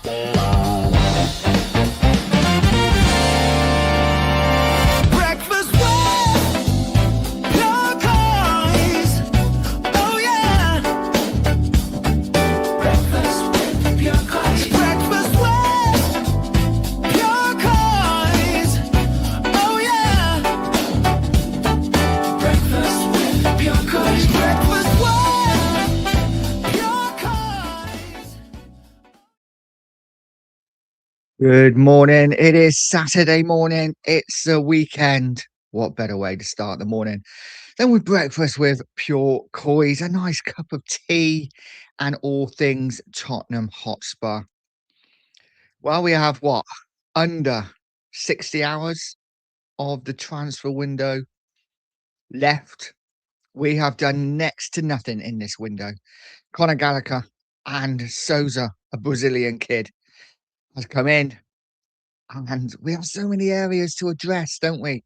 Breakfast with your Coys. Oh yeah. Breakfast with your Coys. Breakfast with your Coys. Oh yeah. Breakfast with your Coys. Breakfast with your Coys. Good morning. It is Saturday morning. It's the weekend. What better way to start the morning than with breakfast with pure Coys, a nice cup of tea, and all things Tottenham Hotspur. Well, we have what? Under 60 hours of the transfer window left. We have done next to nothing in this window. Conor Gallagher and Souza, a Brazilian kid, has come in. And we have so many areas to address, don't we?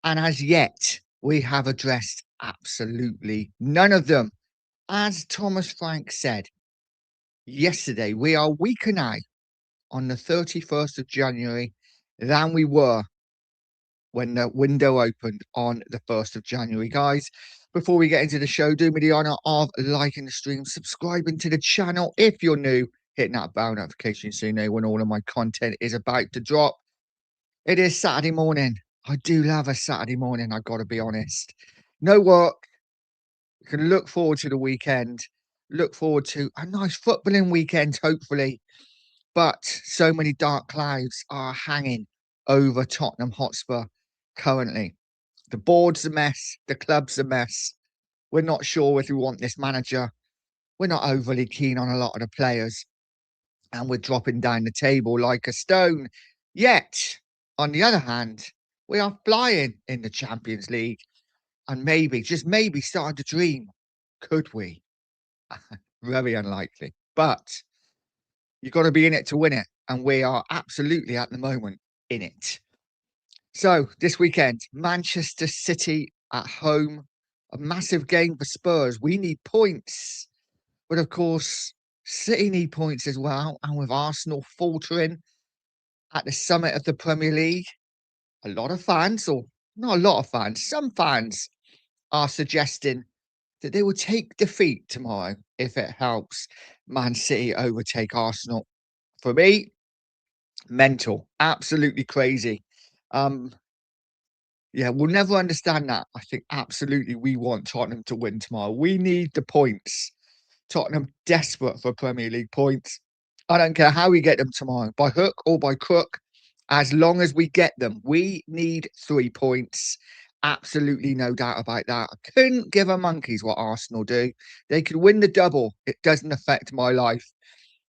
And as yet, we have addressed absolutely none of them. As Thomas Frank said yesterday, we are weaker now on the 31st of January than we were when the window opened on the 1st of January. Guys, before we get into the show, do me the honour of liking the stream, subscribing to the channel if you're new, hitting that bell notification so you know when all of my content is about to drop. It is Saturday morning. I do love a Saturday morning, I've got to be honest. No work. You can look forward to the weekend. Look forward to a nice footballing weekend, hopefully. But so many dark clouds are hanging over Tottenham Hotspur currently. The board's a mess. The club's a mess. We're not sure if we want this manager. We're not overly keen on a lot of the players. And we're dropping down the table like a stone. Yet, on the other hand, we are flying in the Champions League and maybe, just maybe, starting to dream. Could we? Very unlikely. But you've got to be in it to win it. And we are absolutely at the moment in it. So this weekend, Manchester City at home. A massive game for Spurs. We need points. But of course, City need points as well. And with Arsenal faltering at the summit of the Premier League, a lot of fans, or not a lot of fans, some fans are suggesting that they will take defeat tomorrow if it helps Man City overtake Arsenal. For me, mental, absolutely crazy. Yeah, we'll never understand that. I think absolutely we want Tottenham to win tomorrow. We need the points. Tottenham desperate for Premier League points. I don't care how we get them tomorrow, by hook or by crook, as long as we get them. We need 3 points. Absolutely no doubt about that. I couldn't give a monkeys what Arsenal do. They could win the double. It doesn't affect my life.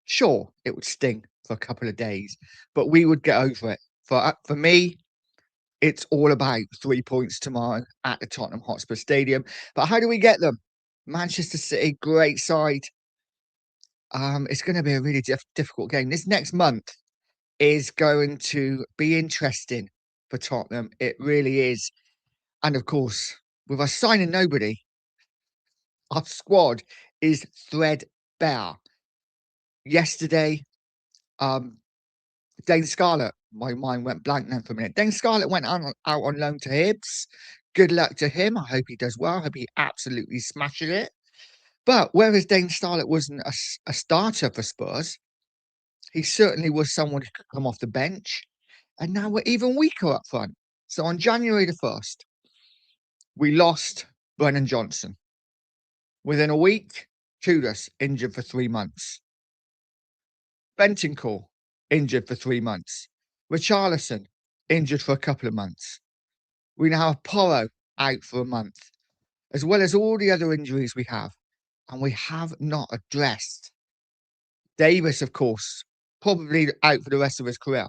Sure, it would sting for a couple of days, but we would get over it. For me, it's all about 3 points tomorrow at the Tottenham Hotspur Stadium. But how do we get them? Manchester City, great side. It's going to be a really difficult game. This next month is going to be interesting for Tottenham. It really is. And of course, with us signing nobody, our squad is threadbare. Yesterday, Dane Scarlett, my mind went blank then for a minute. Dane Scarlett went out on loan to Hibs. Good luck to him. I hope he does well. I hope he absolutely smashes it. But whereas Dane Scarlett wasn't a starter for Spurs, he certainly was someone who could come off the bench. And now we're even weaker up front. So on January the 1st, we lost Brennan Johnson. Within a week, Kudus injured for 3 months. Bentancur injured for 3 months. Richarlison injured for a couple of months. We now have Porro out for a month, as well as all the other injuries we have. And we have not addressed Davis, of course, probably out for the rest of his career.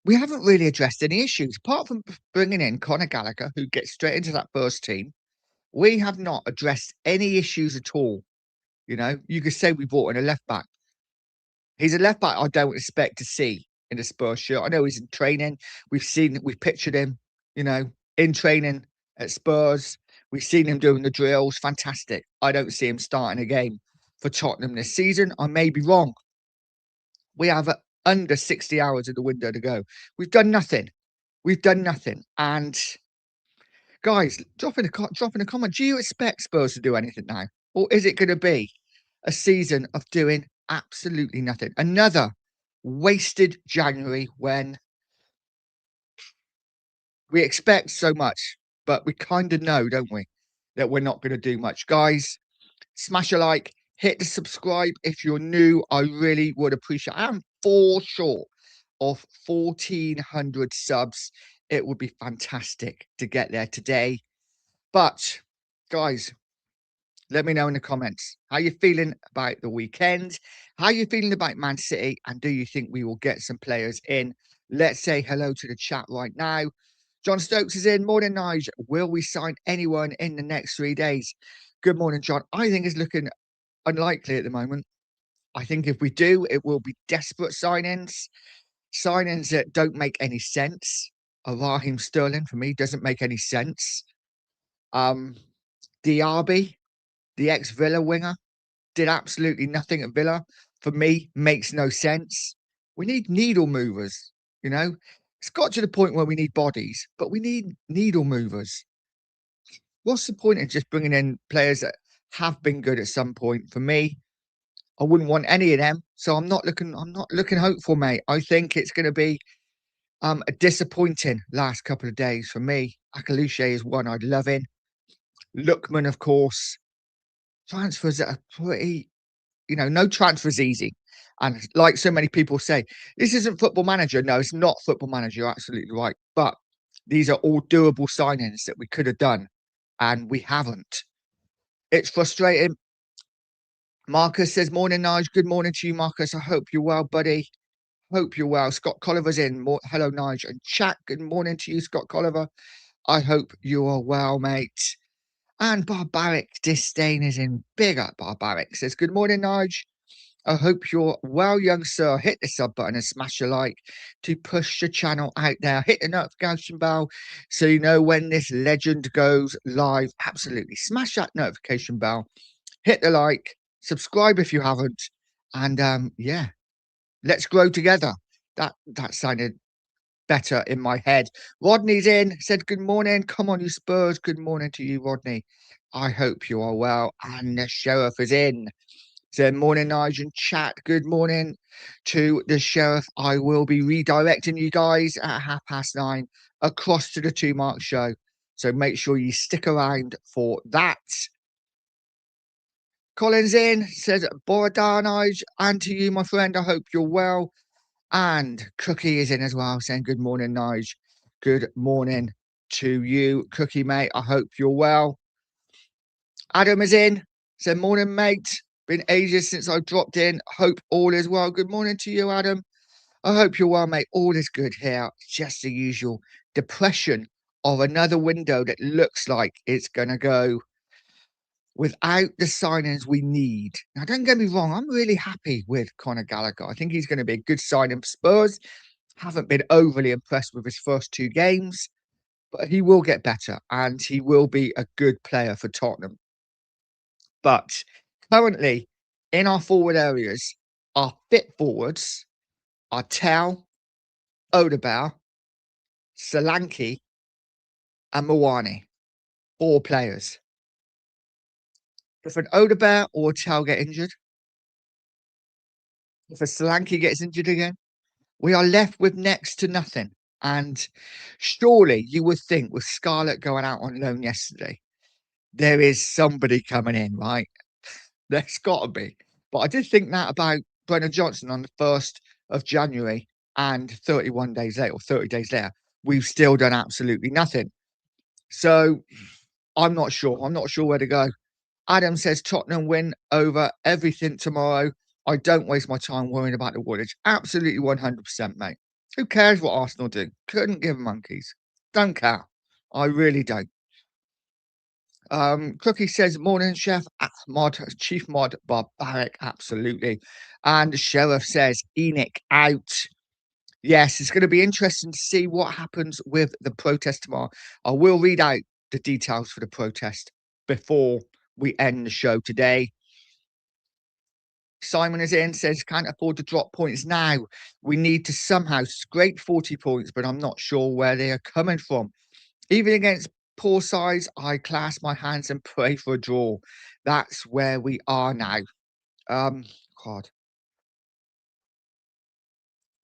We haven't really addressed any issues, apart from bringing in Conor Gallagher, who gets straight into that first team. We have not addressed any issues at all. You know, you could say we brought in a left back. He's a left back I don't expect to see in a Spurs shirt. I know he's in training. We've pictured him, you know, in training at Spurs. We've seen him doing the drills. Fantastic. I don't see him starting a game for Tottenham this season. I may be wrong. We have under 60 hours of the window to go. We've done nothing. We've done nothing. And guys, drop in a comment. Do you expect Spurs to do anything now? Or is it going to be a season of doing absolutely nothing? Another wasted January when we expect so much, but we kind of know, don't we, that we're not going to do much. Guys, smash a like, hit the subscribe if you're new. I really would appreciate it. I am 4 short of 1,400 subs. It would be fantastic to get there today. But, guys, let me know in the comments how you feeling about the weekend, how you feeling about Man City, and do you think we will get some players in? Let's say hello to the chat right now. John Stokes is in. Morning, Nige. Will we sign anyone in the next 3 days? Good morning, John. I think it's looking unlikely at the moment. I think if we do, it will be desperate signings, signings that don't make any sense. Raheem Sterling for me doesn't make any sense. Diaby, the ex-Villa winger, did absolutely nothing at Villa. For me, makes no sense. We need needle movers, you know. It's got to the point where we need bodies, but we need needle movers. What's the point in just bringing in players that have been good at some point? For me, I wouldn't want any of them. So I'm not looking. I'm not looking hopeful, mate. I think it's going to be a disappointing last couple of days for me. Akalushe is one I'd love in. Lookman, of course. Transfers that are pretty, no transfer's easy. And like so many people say, this isn't Football Manager. No, it's not Football Manager. You're absolutely right. But these are all doable signings that we could have done, and we haven't. It's frustrating. Marcus says, morning, Nige. Good morning to you, Marcus. I hope you're well, buddy. Hope you're well. Scott Colliver's in. Hello, Nige. And chat, good morning to you, Scott Colliver. I hope you are well, mate. And Barbaric Disdain is in. Big up, Barbaric. Says, good morning, Nige. I hope you're well, young sir. Hit the sub button and smash a like to push the channel out there. Hit the notification bell so you know when this legend goes live. Absolutely. Smash that notification bell. Hit the like. Subscribe if you haven't. And yeah, let's grow together. That sounded better in my head. Rodney's in. Said good morning. Come on, you Spurs. Good morning to you, Rodney. I hope you are well. And the sheriff is in. Said morning, Nigel chat. Good morning to the sheriff. I will be redirecting you guys at 9:30 across to the 2 Mark show. So make sure you stick around for that. Collins in says Borodan, Nige, and to you, my friend. I hope you're well. And Cookie is in as well, saying good morning, Nige. Good morning to you, Cookie, mate. I hope you're well. Adam is in. Said morning, mate. Been ages since I dropped in. Hope all is well. Good morning to you, Adam. I hope you're well, mate. All is good here. Just the usual depression of another window that looks like it's going to go without the signings we need. Now, don't get me wrong. I'm really happy with Conor Gallagher. I think he's going to be a good signing for Spurs. Haven't been overly impressed with his first 2 games, but he will get better and he will be a good player for Tottenham. But currently, in our forward areas, our fit forwards are Tell, Odegaard, Solanke, and Mawani. 4 players. If an Odegaard or Tell get injured, if a Solanke gets injured again, we are left with next to nothing. And surely you would think with Scarlett going out on loan yesterday, there is somebody coming in, right? There's got to be. But I did think that about Brennan Johnson on the 1st of January, and 31 days later, or 30 days later, we've still done absolutely nothing. So I'm not sure. I'm not sure where to go. Adam says Tottenham win over everything tomorrow. I don't waste my time worrying about the Woolwich. Absolutely 100%, mate. Who cares what Arsenal do? Couldn't give monkeys. Don't care. I really don't. Cookie says, morning, chef. Mod, chief mod, barbaric, absolutely. And the sheriff says, Enoch out. Yes, it's going to be interesting to see what happens with the protest tomorrow. I will read out the details for the protest before we end the show today. Simon is in, says, can't afford to drop points now. We need to somehow scrape 40 points, but I'm not sure where they are coming from. Even against poor sides, I clasp my hands and pray for a draw. That's where we are now. Um, God,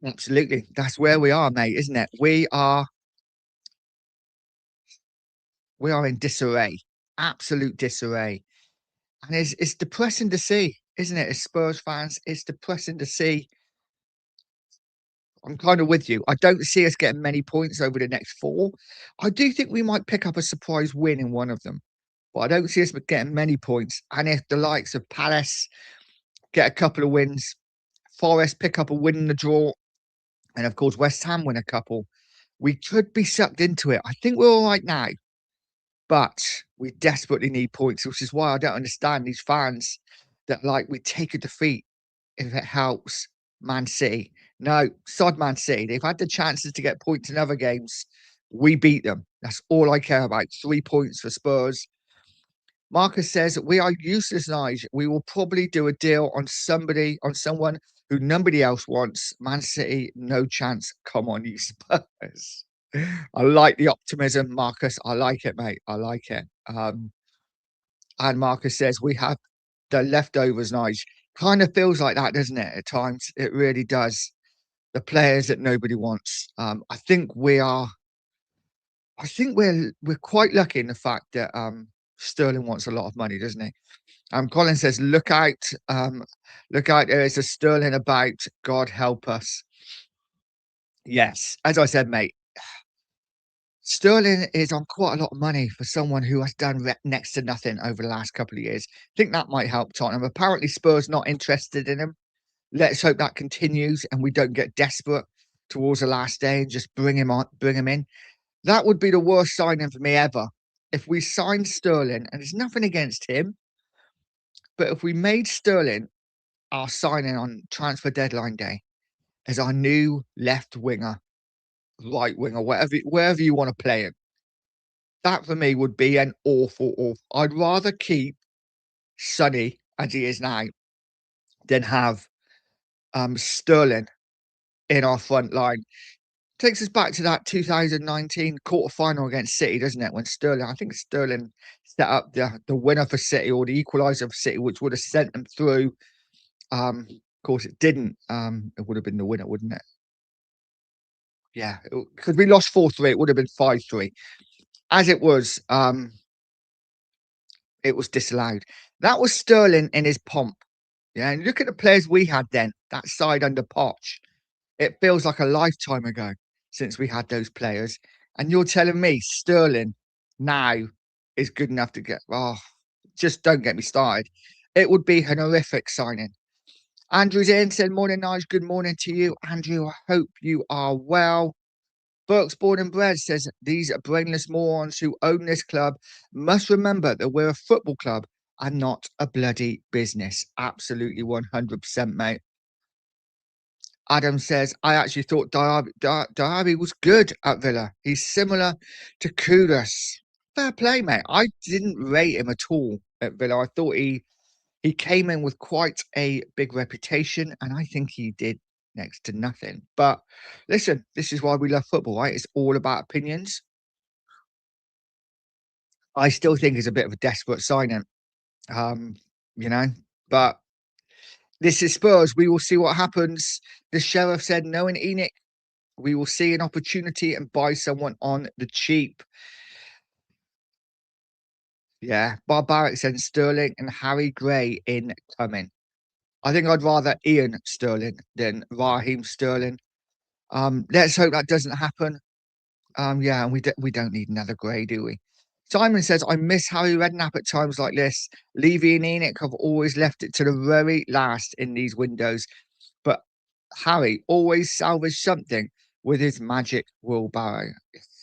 absolutely. That's where we are, mate, isn't it? We are in disarray, absolute disarray. And it's depressing to see, isn't it? As Spurs fans, it's depressing to see. I'm kind of with you. I don't see us getting many points over the next four. I do think we might pick up a surprise win in one of them, but I don't see us getting many points. And if the likes of Palace get a couple of wins, Forest pick up a win in the draw, and of course West Ham win a couple, we could be sucked into it. I think we're all right now, but we desperately need points, which is why I don't understand these fans that like we take a defeat if it helps Man City. No, sod Man City. They've had the chances to get points in other games. We beat them. That's all I care about. 3 points for Spurs. Marcus says we are useless, Nige. We will probably do a deal on someone who nobody else wants. Man City, no chance. Come on, you Spurs. I like the optimism, Marcus. I like it, mate. I like it. And Marcus says we have the leftovers, Nige. Kind of feels like that, doesn't it? At times, it really does. The players that nobody wants. I think we are. I think we're quite lucky in the fact that Sterling wants a lot of money, doesn't he? Colin says, look out, there is a Sterling about. God help us. Yes, as I said, mate, Sterling is on quite a lot of money for someone who has done next to nothing over the last couple of years. I think that might help Tottenham. Apparently, Spurs not interested in him. Let's hope that continues and we don't get desperate towards the last day and just bring him on, bring him in. That would be the worst signing for me ever. If we signed Sterling, and there's nothing against him, but if we made Sterling our signing on transfer deadline day as our new left winger, right winger, wherever you want to play him, that for me would be an awful. I'd rather keep Sonny as he is now than have Sterling in our front line. Takes us back to that 2019 quarter final against City, doesn't it? When I think Sterling set up the winner for City or the equaliser for City, which would have sent them through. Of course, it didn't. It would have been the winner, wouldn't it? Yeah, because we lost 4-3. It would have been 5-3. As it was disallowed. That was Sterling in his pomp. Yeah, and look at the players we had then. That side under Poch. It feels like a lifetime ago since we had those players. And you're telling me Sterling now is good enough to get. Oh, just don't get me started. It would be an horrific signing. Andrew's in, said, morning, Nige. Good morning to you, Andrew. I hope you are well. Burke's Born and Bred says, these brainless morons who own this club must remember that we're a football club and not a bloody business. Absolutely 100%, mate. Adam says, I actually thought Diaby was good at Villa. He's similar to Kudus. Fair play, mate. I didn't rate him at all at Villa. I thought he came in with quite a big reputation, and I think he did next to nothing. But listen, this is why we love football, right? It's all about opinions. I still think it's a bit of a desperate signing, um, you know, but this is Spurs. We will see what happens. The sheriff said, no, in Enoch, we will see an opportunity and buy someone on the cheap. Yeah, Barbaric said Sterling and Harry Gray incoming. I think I'd rather Ian Sterling than Raheem Sterling. Let's hope that doesn't happen. Yeah, and we don't need another Gray, do we? Simon says, I miss Harry Redknapp at times like this. Levy and Enoch have always left it to the very last in these windows. But Harry always salvaged something with his magic wheelbarrow.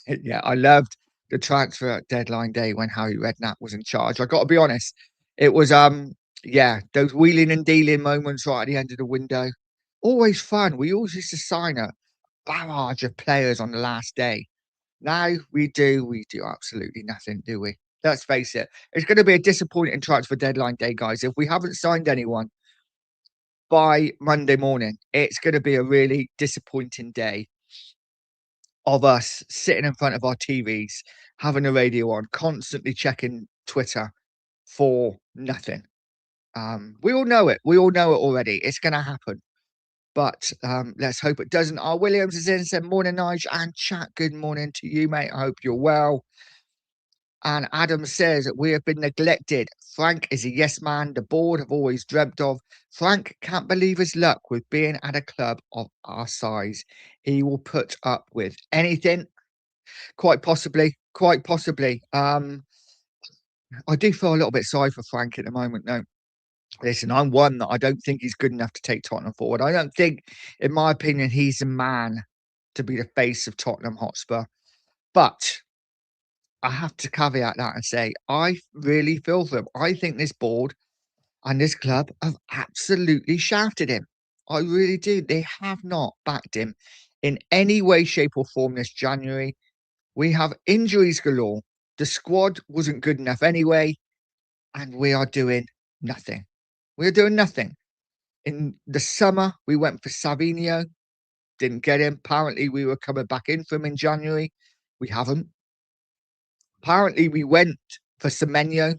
Yeah, I loved the transfer deadline day when Harry Redknapp was in charge. I got to be honest, it was yeah, those wheeling and dealing moments right at the end of the window. Always fun. We always used to sign a barrage of players on the last day. Now we do absolutely nothing, do we? Let's face it. It's going to be a disappointing transfer deadline day, guys. If we haven't signed anyone, by Monday morning, it's going to be a really disappointing day of us sitting in front of our TVs, having the radio on, constantly checking Twitter for nothing. We all know it. We all know it already. It's going to happen. But let's hope it doesn't. Our Williams is in, said morning, Nige and chat. Good morning to you, mate. I hope you're well. And Adam says we have been neglected. Frank is a yes man. The board have always dreamt of. Frank can't believe his luck with being at a club of our size. He will put up with anything. Quite possibly. Quite possibly. I do feel a little bit sorry for Frank at the moment, though. Listen, I'm one that I don't think he's good enough to take Tottenham forward. I don't think, in my opinion, he's a man to be the face of Tottenham Hotspur. But I have to caveat that and say, I really feel for him. I think this board and this club have absolutely shafted him. I really do. They have not backed him in any way, shape, or form this January. We have injuries galore. The squad wasn't good enough anyway, and we are doing nothing. We're doing nothing. In the summer, we went for Savinio, didn't get him. Apparently, we were coming back in for him in January. We haven't. Apparently, we went for Semenyo.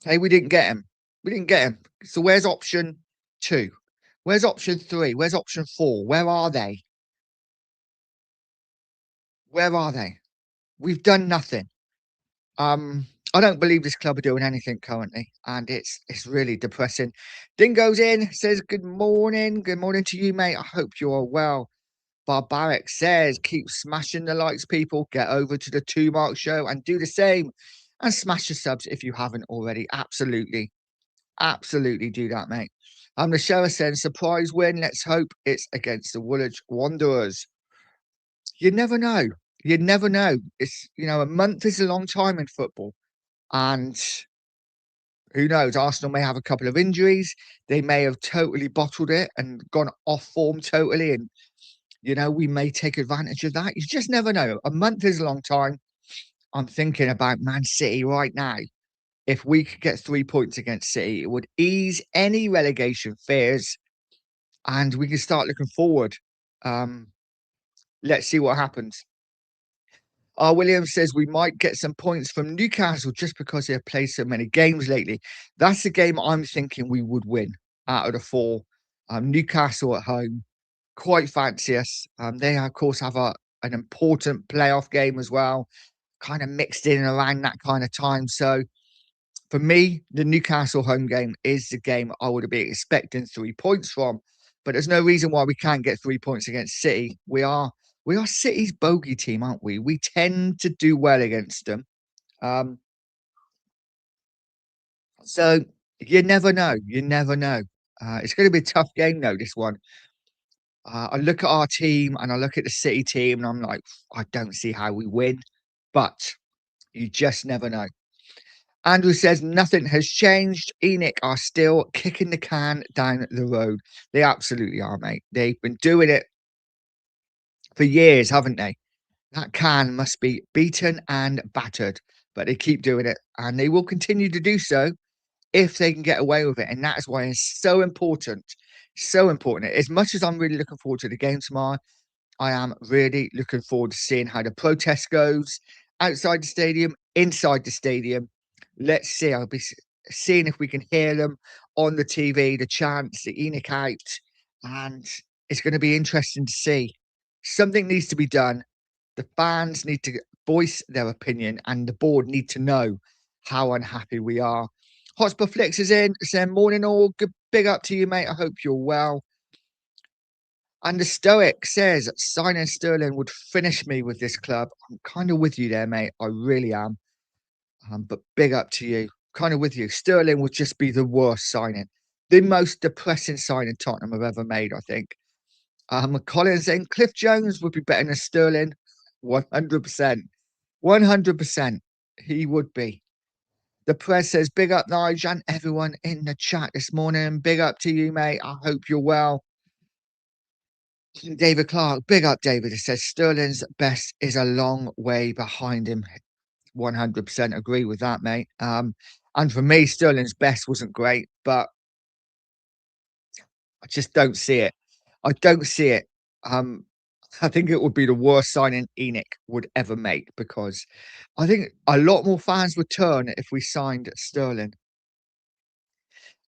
Hey, we didn't get him. We didn't get him. So where's option 2? Where's option 3? Where's option 4? Where are they? Where are they? We've done nothing. I don't believe this club are doing anything currently, and it's really depressing. Dingo's in, says good morning. Good morning to you, mate. I hope you are well. Barbaric says, keep smashing the likes, people. Get over to the 2 Mark show and do the same. And smash the subs if you haven't already. Absolutely. Absolutely do that, mate. The shower says, surprise win. Let's hope it's against the Woolwich Wanderers. You never know. You never know. It's, a month is a long time in football. And who knows? Arsenal may have a couple of injuries. They may have totally bottled it and gone off form totally. And we may take advantage of that. You just never know. A month is a long time. I'm thinking about Man City right now. If we could get 3 points against City, it would ease any relegation fears and we can start looking forward. Let's see what happens. Williams says we might get some points from Newcastle just because they have played so many games lately. That's the game I'm thinking we would win out of the 4. Newcastle at home. Quite fancy us. They, of course, have an important playoff game as well, kind of mixed in and around that kind of time. So for me, the Newcastle home game is the game I would be expecting 3 points from. But there's no reason why we can't get 3 points against City. We are City's bogey team, aren't we? We tend to do well against them. Um, so you never know. You never know. It's going to be a tough game, though, this one. I look at our team and I look at the City team and I'm like, I don't see how we win, but you just never know. Andrew says nothing has changed. Enoch are still kicking the can down the road. They absolutely are, mate. They've been doing it for years, haven't they? That can must be beaten and battered, but they keep doing it and they will continue to do so if they can get away with it. And that is why it's so important. So important. As much as I'm really looking forward to the game tomorrow, I am really looking forward to seeing how the protest goes outside the stadium, inside the stadium. Let's see. I'll be seeing if we can hear them on the TV, the chants, the Enoch out, and it's going to be interesting to see. Something needs to be done. The fans need to voice their opinion, and the board need to know how unhappy we are. Hotspur Flicks is in, saying, morning all. Good, big up to you, mate. I hope you're well. And the Stoic says signing Sterling would finish me with this club. I'm kind of with you there, mate. I really am. But big up to you. Kind of with you. Sterling would just be the worst signing. The most depressing signing Tottenham have ever made, I think. Colin saying Cliff Jones would be better than Sterling. 100%. 100%. He would be. The press says, big up, Nigel, and everyone in the chat this morning. Big up to you, mate. I hope you're well. David Clark, big up, David. It says Sterling's best is a long way behind him. 100% agree with that, mate. And for me, Sterling's best wasn't great, but I just don't see it. I don't see it. Um, I think it would be the worst signing ENIC would ever make because I think a lot more fans would turn if we signed Sterling.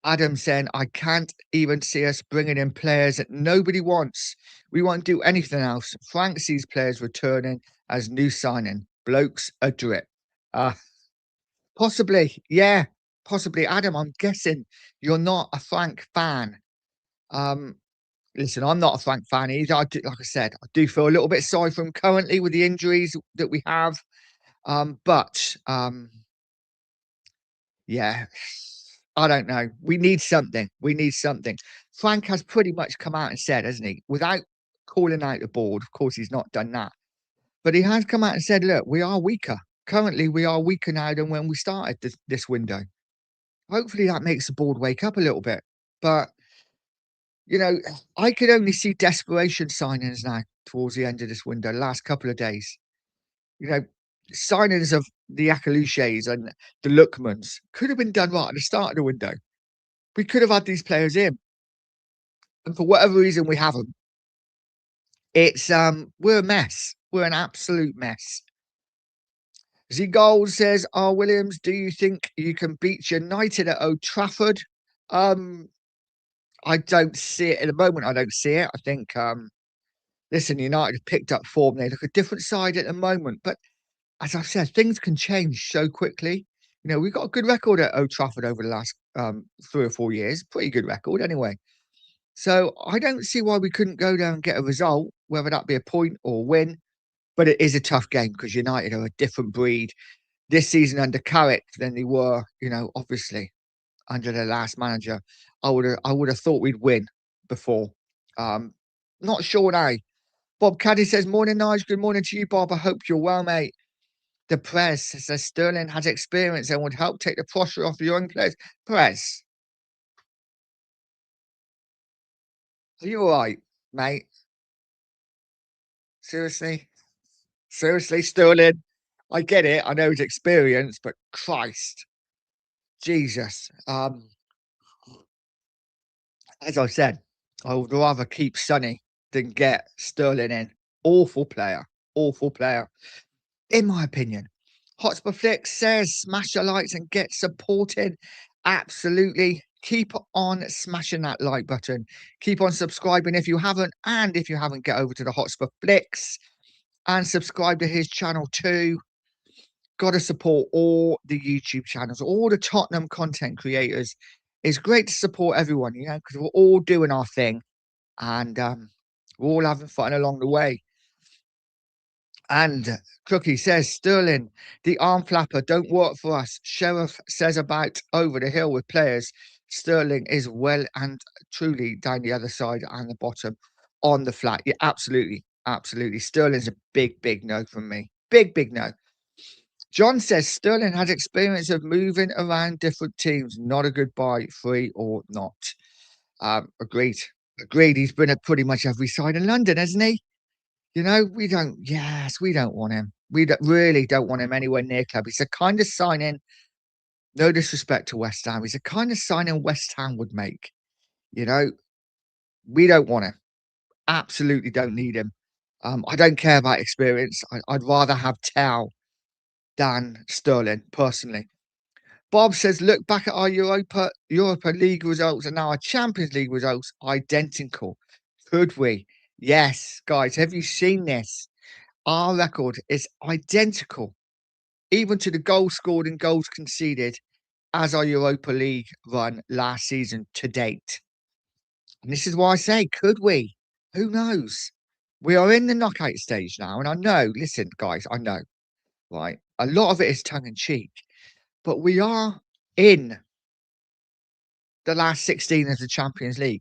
Adam saying, I can't even see us bringing in players that nobody wants. We won't do anything else. Frank sees players returning as new signing. Blokes a drip. Uh, Possibly. Yeah, possibly. Adam, I'm guessing you're not a Frank fan. Um, Listen, I'm not a Frank fan either. Like I said, I do feel a little bit sorry for him currently with the injuries that we have. But yeah, I don't know. We need something. We need something. Frank has pretty much come out and said, hasn't he? Without calling out the board, of course, he's not done that. But he has come out and said, look, we are weaker. Currently, we are weaker now than when we started this window. Hopefully, that makes the board wake up a little bit. But, you know, I could only see desperation signings now towards the end of this window, last couple of days. You know, signings of the Akaluches and the Lookmans could have been done right at the start of the window. We could have had these players in, and for whatever reason we haven't. It's we're a mess. We're an absolute mess. Z Gold says, "R. Williams, do you think you can beat United at Old Trafford?" Um, I don't see it at the moment. I don't see it. I think listen, United have picked up form. They look a different side at the moment, but as I've said, things can change so quickly. You know, we've got a good record at Old Trafford over the last 3 or 4 years. Pretty good record, anyway. So I don't see why we couldn't go down and get a result, whether that be a point or a win. But it is a tough game because United are a different breed this season under Carrick than they were, you know, obviously under their last manager. I would have thought we'd win before. Um, Not sure now. Bob Caddy says, morning, Nige. Good morning to you, Bob. I hope you're well, mate. The press says Sterling has experience and would help take the pressure off the young players. Press, are you all right, mate? Seriously? Seriously, Sterling? I get it. I know his experience, but Christ, Jesus. As I said, I would rather keep Sonny than get Sterling in. Awful player. Awful player. In my opinion. Hotspur Flick says, smash the likes and get supported. Absolutely. Keep on smashing that like button. Keep on subscribing if you haven't. And if you haven't, get over to the Hotspur Flicks and subscribe to his channel too. Got to support all the YouTube channels, all the Tottenham content creators. It's great to support everyone, you know, because we're all doing our thing and we're all having fun along the way. And Cookie says, Sterling, the arm flapper don't work for us. Sheriff says about over the hill with players. Sterling is well and truly down the other side and the bottom on the flat. Yeah, absolutely. Absolutely. Sterling's a big, big no from me. Big, big no. John says Sterling has experience of moving around different teams. Not a good buy, free or not. Agreed. Agreed. He's been at pretty much every side in London, hasn't he? You know, we don't want him. Really don't want him anywhere near club. He's the kind of signing, no disrespect to West Ham, he's the kind of signing West Ham would make. You know, we don't want him. Absolutely don't need him. I don't care about experience. I'd rather have Tao than Sterling, personally. Bob says, look back at our Europa League results and now our Champions League results, identical. Could we? Yes, guys, have you seen this? Our record is identical, even to the goals scored and goals conceded, as our Europa League run last season to date. And this is why I say, could we? Who knows? We are in the knockout stage now. And I know, listen, guys, I know, right? A lot of it is tongue in cheek, but we are in the last 16 of the Champions League.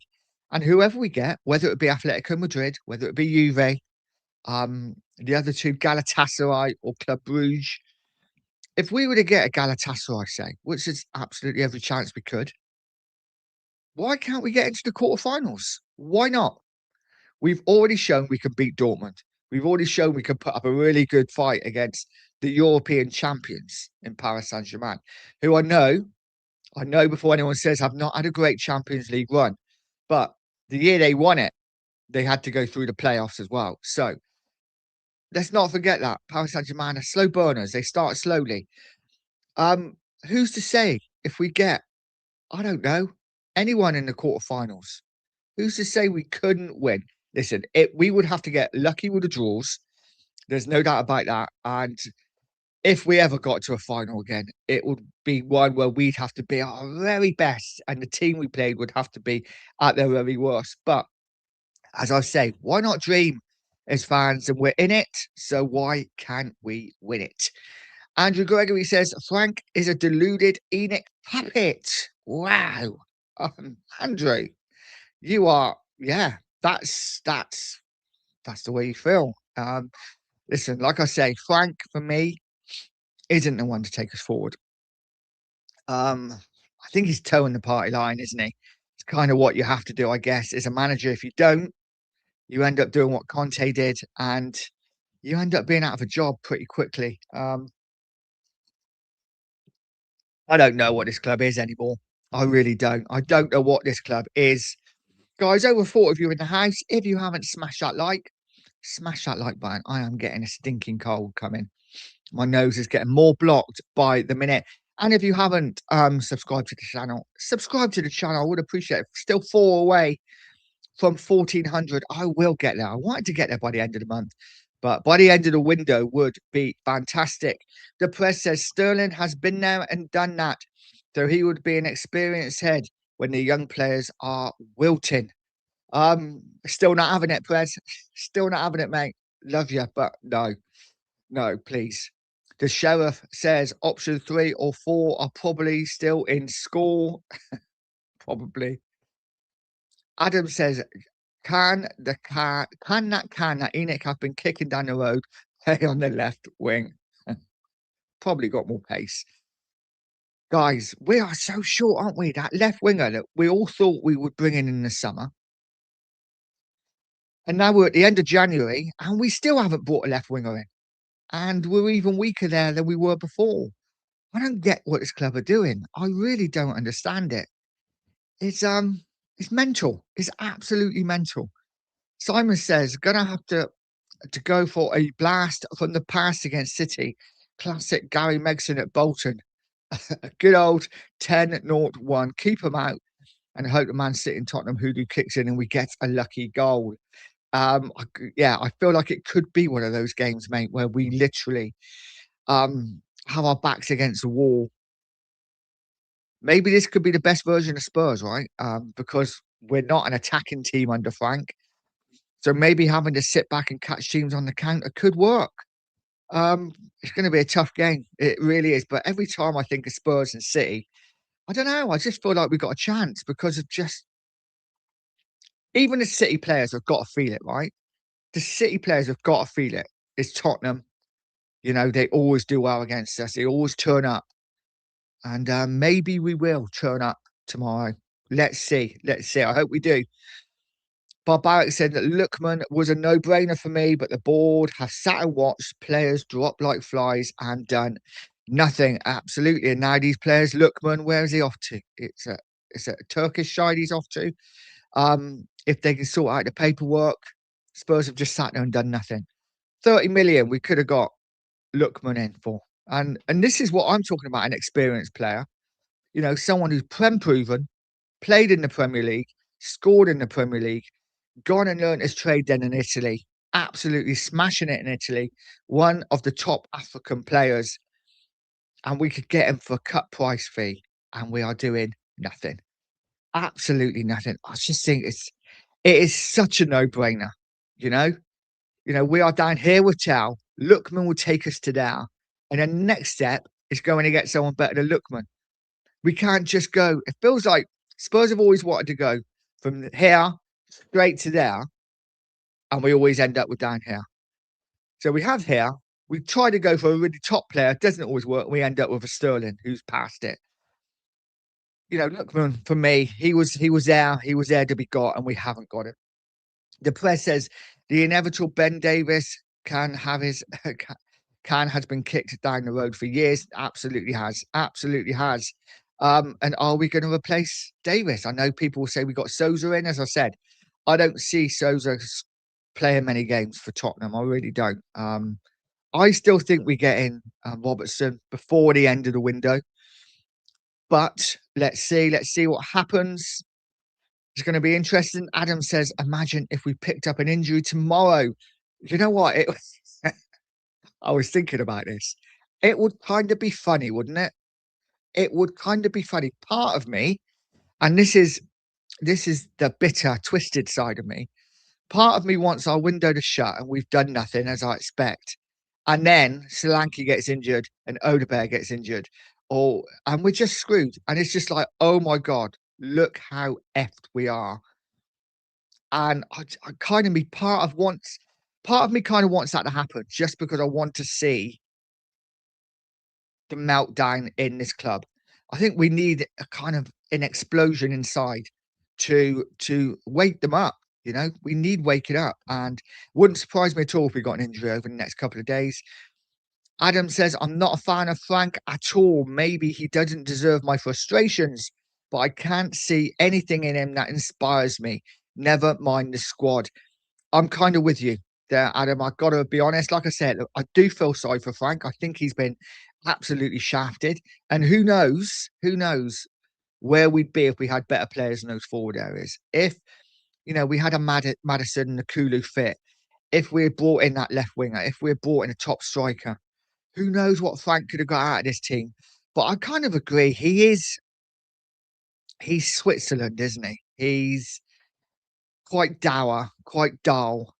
And whoever we get, whether it be Atletico Madrid, whether it be Juve, the other two, Galatasaray or Club Brugge, if we were to get a Galatasaray, say, which is absolutely every chance we could, why can't we get into the quarterfinals? Why not? We've already shown we can beat Dortmund. We've already shown we can put up a really good fight against the European champions in Paris Saint-Germain, who I know before anyone says have not had a great Champions League run. But The year they won it, they had to go through the playoffs as well. So let's not forget that Paris Saint-Germain are slow burners. They start slowly. Um, who's to say if we get, I don't know, anyone in the quarterfinals? Who's to say we couldn't win? Listen, we would have to get lucky with the draws. There's no doubt about that. And if we ever got to a final again, it would be one where we'd have to be our very best, and the team we played would have to be at their very worst. But as I say, why not dream as fans? And we're in it, so why can't we win it? Andrew Gregory says Frank is a deluded Enoch puppet. Wow, Andrew, you are, yeah. That's the way you feel. Listen, like I say, Frank for me isn't the one to take us forward. I think he's towing the party line, isn't he? It's kind of what you have to do, I guess, as a manager. If you don't, you end up doing what Conte did, and you end up being out of a job pretty quickly. I don't know what this club is anymore. I really don't. I don't know what this club is. Guys, over 40 of you in the house. If you haven't smash that like button. I am getting a stinking cold coming. My nose is getting more blocked by the minute. And if you haven't subscribed to the channel, subscribe to the channel. I would appreciate it. Still 4 away from 1400. I will get there. I wanted to get there by the end of the month, but by the end of the window would be fantastic. The press says Sterling has been there and done that, so he would be an experienced head when the young players are wilting. Still not having it, Press. Still not having it, mate. Love you, but no, no, please. The sheriff says option 3 or 4 are probably still in school. Probably. Adam says, can that can that Enoch have been kicking down the road play on the left wing? Probably got more pace. Guys, we are so short, aren't we? That left winger that we all thought we would bring in the summer. And now we're at the end of January and we still haven't brought a left winger in. And we're even weaker there than we were before. I don't get what this club are doing. I really don't understand it. It's mental. It's absolutely mental. Simon says, gonna have to go for a blast from the past against City. Classic Gary Megson at Bolton. A good old 10-0-1. Keep them out and hope the Man City and Tottenham hoodoo kicks in and we get a lucky goal. Yeah, I feel like it could be one of those games, mate, where we literally have our backs against the wall. Maybe this could be the best version of Spurs, right? Because we're not an attacking team under Frank. So maybe having to sit back and catch teams on the counter could work. It's going to be a tough game. It really is. But every time I think of Spurs and City, I don't know. I just feel like we've got a chance because of just even the City players have got to feel it, right? The City players have got to feel it. It's Tottenham. You know, they always do well against us. They always turn up. And maybe we will turn up tomorrow. Let's see. Let's see. I hope we do. Barbaric said that Lookman was a no-brainer for me, but the board has sat and watched players drop like flies and done nothing. Absolutely. And now these players, Lookman, where is he off to? It's a Turkish side he's off to. If they can sort out the paperwork, Spurs have just sat there and done nothing. 30 million we could have got Lookman in for. And this is what I'm talking about, an experienced player. You know, someone who's prem proven, played in the Premier League, scored in the Premier League, gone and learned his trade then in Italy, absolutely smashing it in Italy, one of the top African players, and we could get him for a cut price fee, and we are doing nothing, absolutely nothing. I just think it is such a no-brainer, you know. You know, we are down here with Chow. Lookman will take us to there, and then the next step is going to get someone better than Lookman. We can't just go. It feels like Spurs have always wanted to go from here straight to there, and we always end up with down here. So we have here, we try to go for a really top player, it doesn't always work. We end up with a Sterling who's past it. You know, Lookman, for me, he was there to be got, and we haven't got it. The press says the inevitable Ben Davis can have his can has been kicked down the road for years. Absolutely has. Absolutely has. And are we going to replace Davis? I know people will say we got Souza in, as I said. I don't see Sousa playing many games for Tottenham. I really don't. I still think we get in Robertson before the end of the window, but let's see. Let's see what happens. It's going to be interesting. Adam says, "Imagine if we picked up an injury tomorrow." You know what? I was thinking about this. It would kind of be funny, wouldn't it? It would kind of be funny. Part of me, and this is the bitter, twisted side of me. Part of me wants our window to shut and we've done nothing as I expect. And then Solanke gets injured and Odebear gets injured. And we're just screwed. And it's just like, oh my God, look how effed we are. And I kind of me part of me kind of wants that to happen just because I want to see the meltdown in this club. I think we need a kind of an explosion inside to wake them up. You know, we need waking up, and wouldn't surprise me at all if we got an injury over the next couple of days. Adam says, I'm not a fan of Frank at all. Maybe he doesn't deserve my frustrations, but I can't see anything in him that inspires me. Never mind the squad. I'm kind of with you there, Adam. I've got to be honest. Like I said, look, I do feel sorry for Frank. I think he's been absolutely shafted. And who knows where we'd be if we had better players in those forward areas. If, we had a Madison and a Kulu fit, if we had brought in that left winger, if we had brought in a top striker, who knows what Frank could have got out of this team. But I kind of agree. He's Switzerland, isn't he? He's quite dour, quite dull,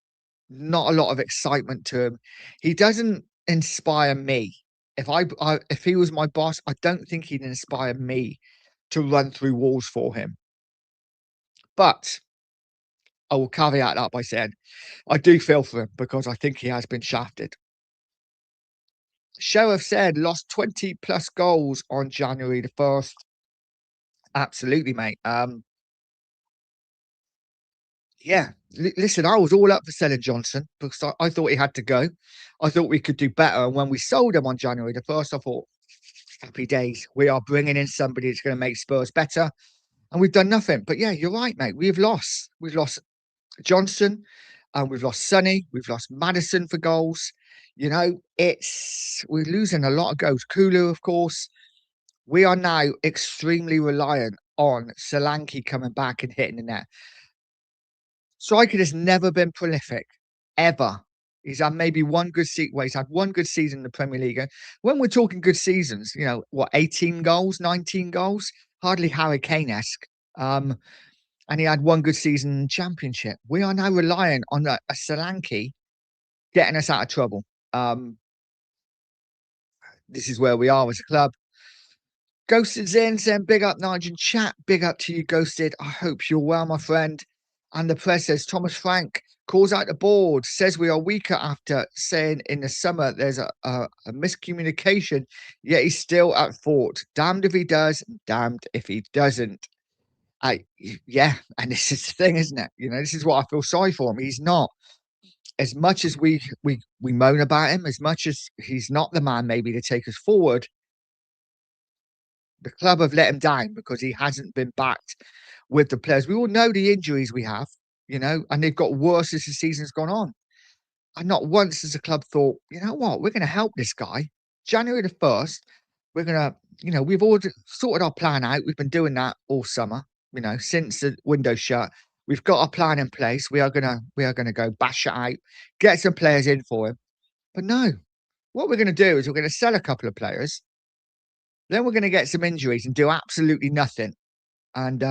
not a lot of excitement to him. He doesn't inspire me. If he was my boss, I don't think he'd inspire me to run through walls for him. But I will caveat that by saying I do feel for him because I think he has been shafted. Sheriff said lost 20 plus goals on January the 1st. Absolutely, mate. Yeah. Listen, I was all up for selling Johnson because I thought he had to go. I thought we could do better. And when we sold him on January the 1st, I thought, happy days. We are bringing in somebody that's going to make Spurs better. And we've done nothing. But yeah, you're right, mate. We've lost. We've lost Johnson and we've lost Sonny. We've lost Madison for goals. We're losing a lot of goals. Kulu, of course. We are now extremely reliant on Solanke coming back and hitting the net. Striker has never been prolific, ever. He's had maybe one good season. Well, he's had one good season in the Premier League. When we're talking good seasons, 18 goals, 19 goals, hardly Harry Kane-esque. And he had one good season in the Championship. We are now relying on a Solanke getting us out of trouble. This is where we are as a club. Ghosted's in saying, big up, Nigel chat. Big up to you, Ghosted. I hope you're well, my friend. And the press says, Thomas Frank calls out the board, says we are weaker after saying in the summer there's a miscommunication, yet he's still at fault. Damned if he does, damned if he doesn't. Yeah, and this is the thing, isn't it? This is what I feel sorry for him. He's not. As much as we moan about him, as much as he's not the man maybe to take us forward, the club have let him down because he hasn't been backed with the players. We all know the injuries we have, and they've got worse as the season's gone on. And not once has the club thought, you know what, we're going to help this guy. January the 1st, we're going to, we've already sorted our plan out. We've been doing that all summer, since the window shut. We've got our plan in place. We are gonna go bash it out, get some players in for him. But no, what we're going to do is we're going to sell a couple of players. Then we're going to get some injuries and do absolutely nothing. And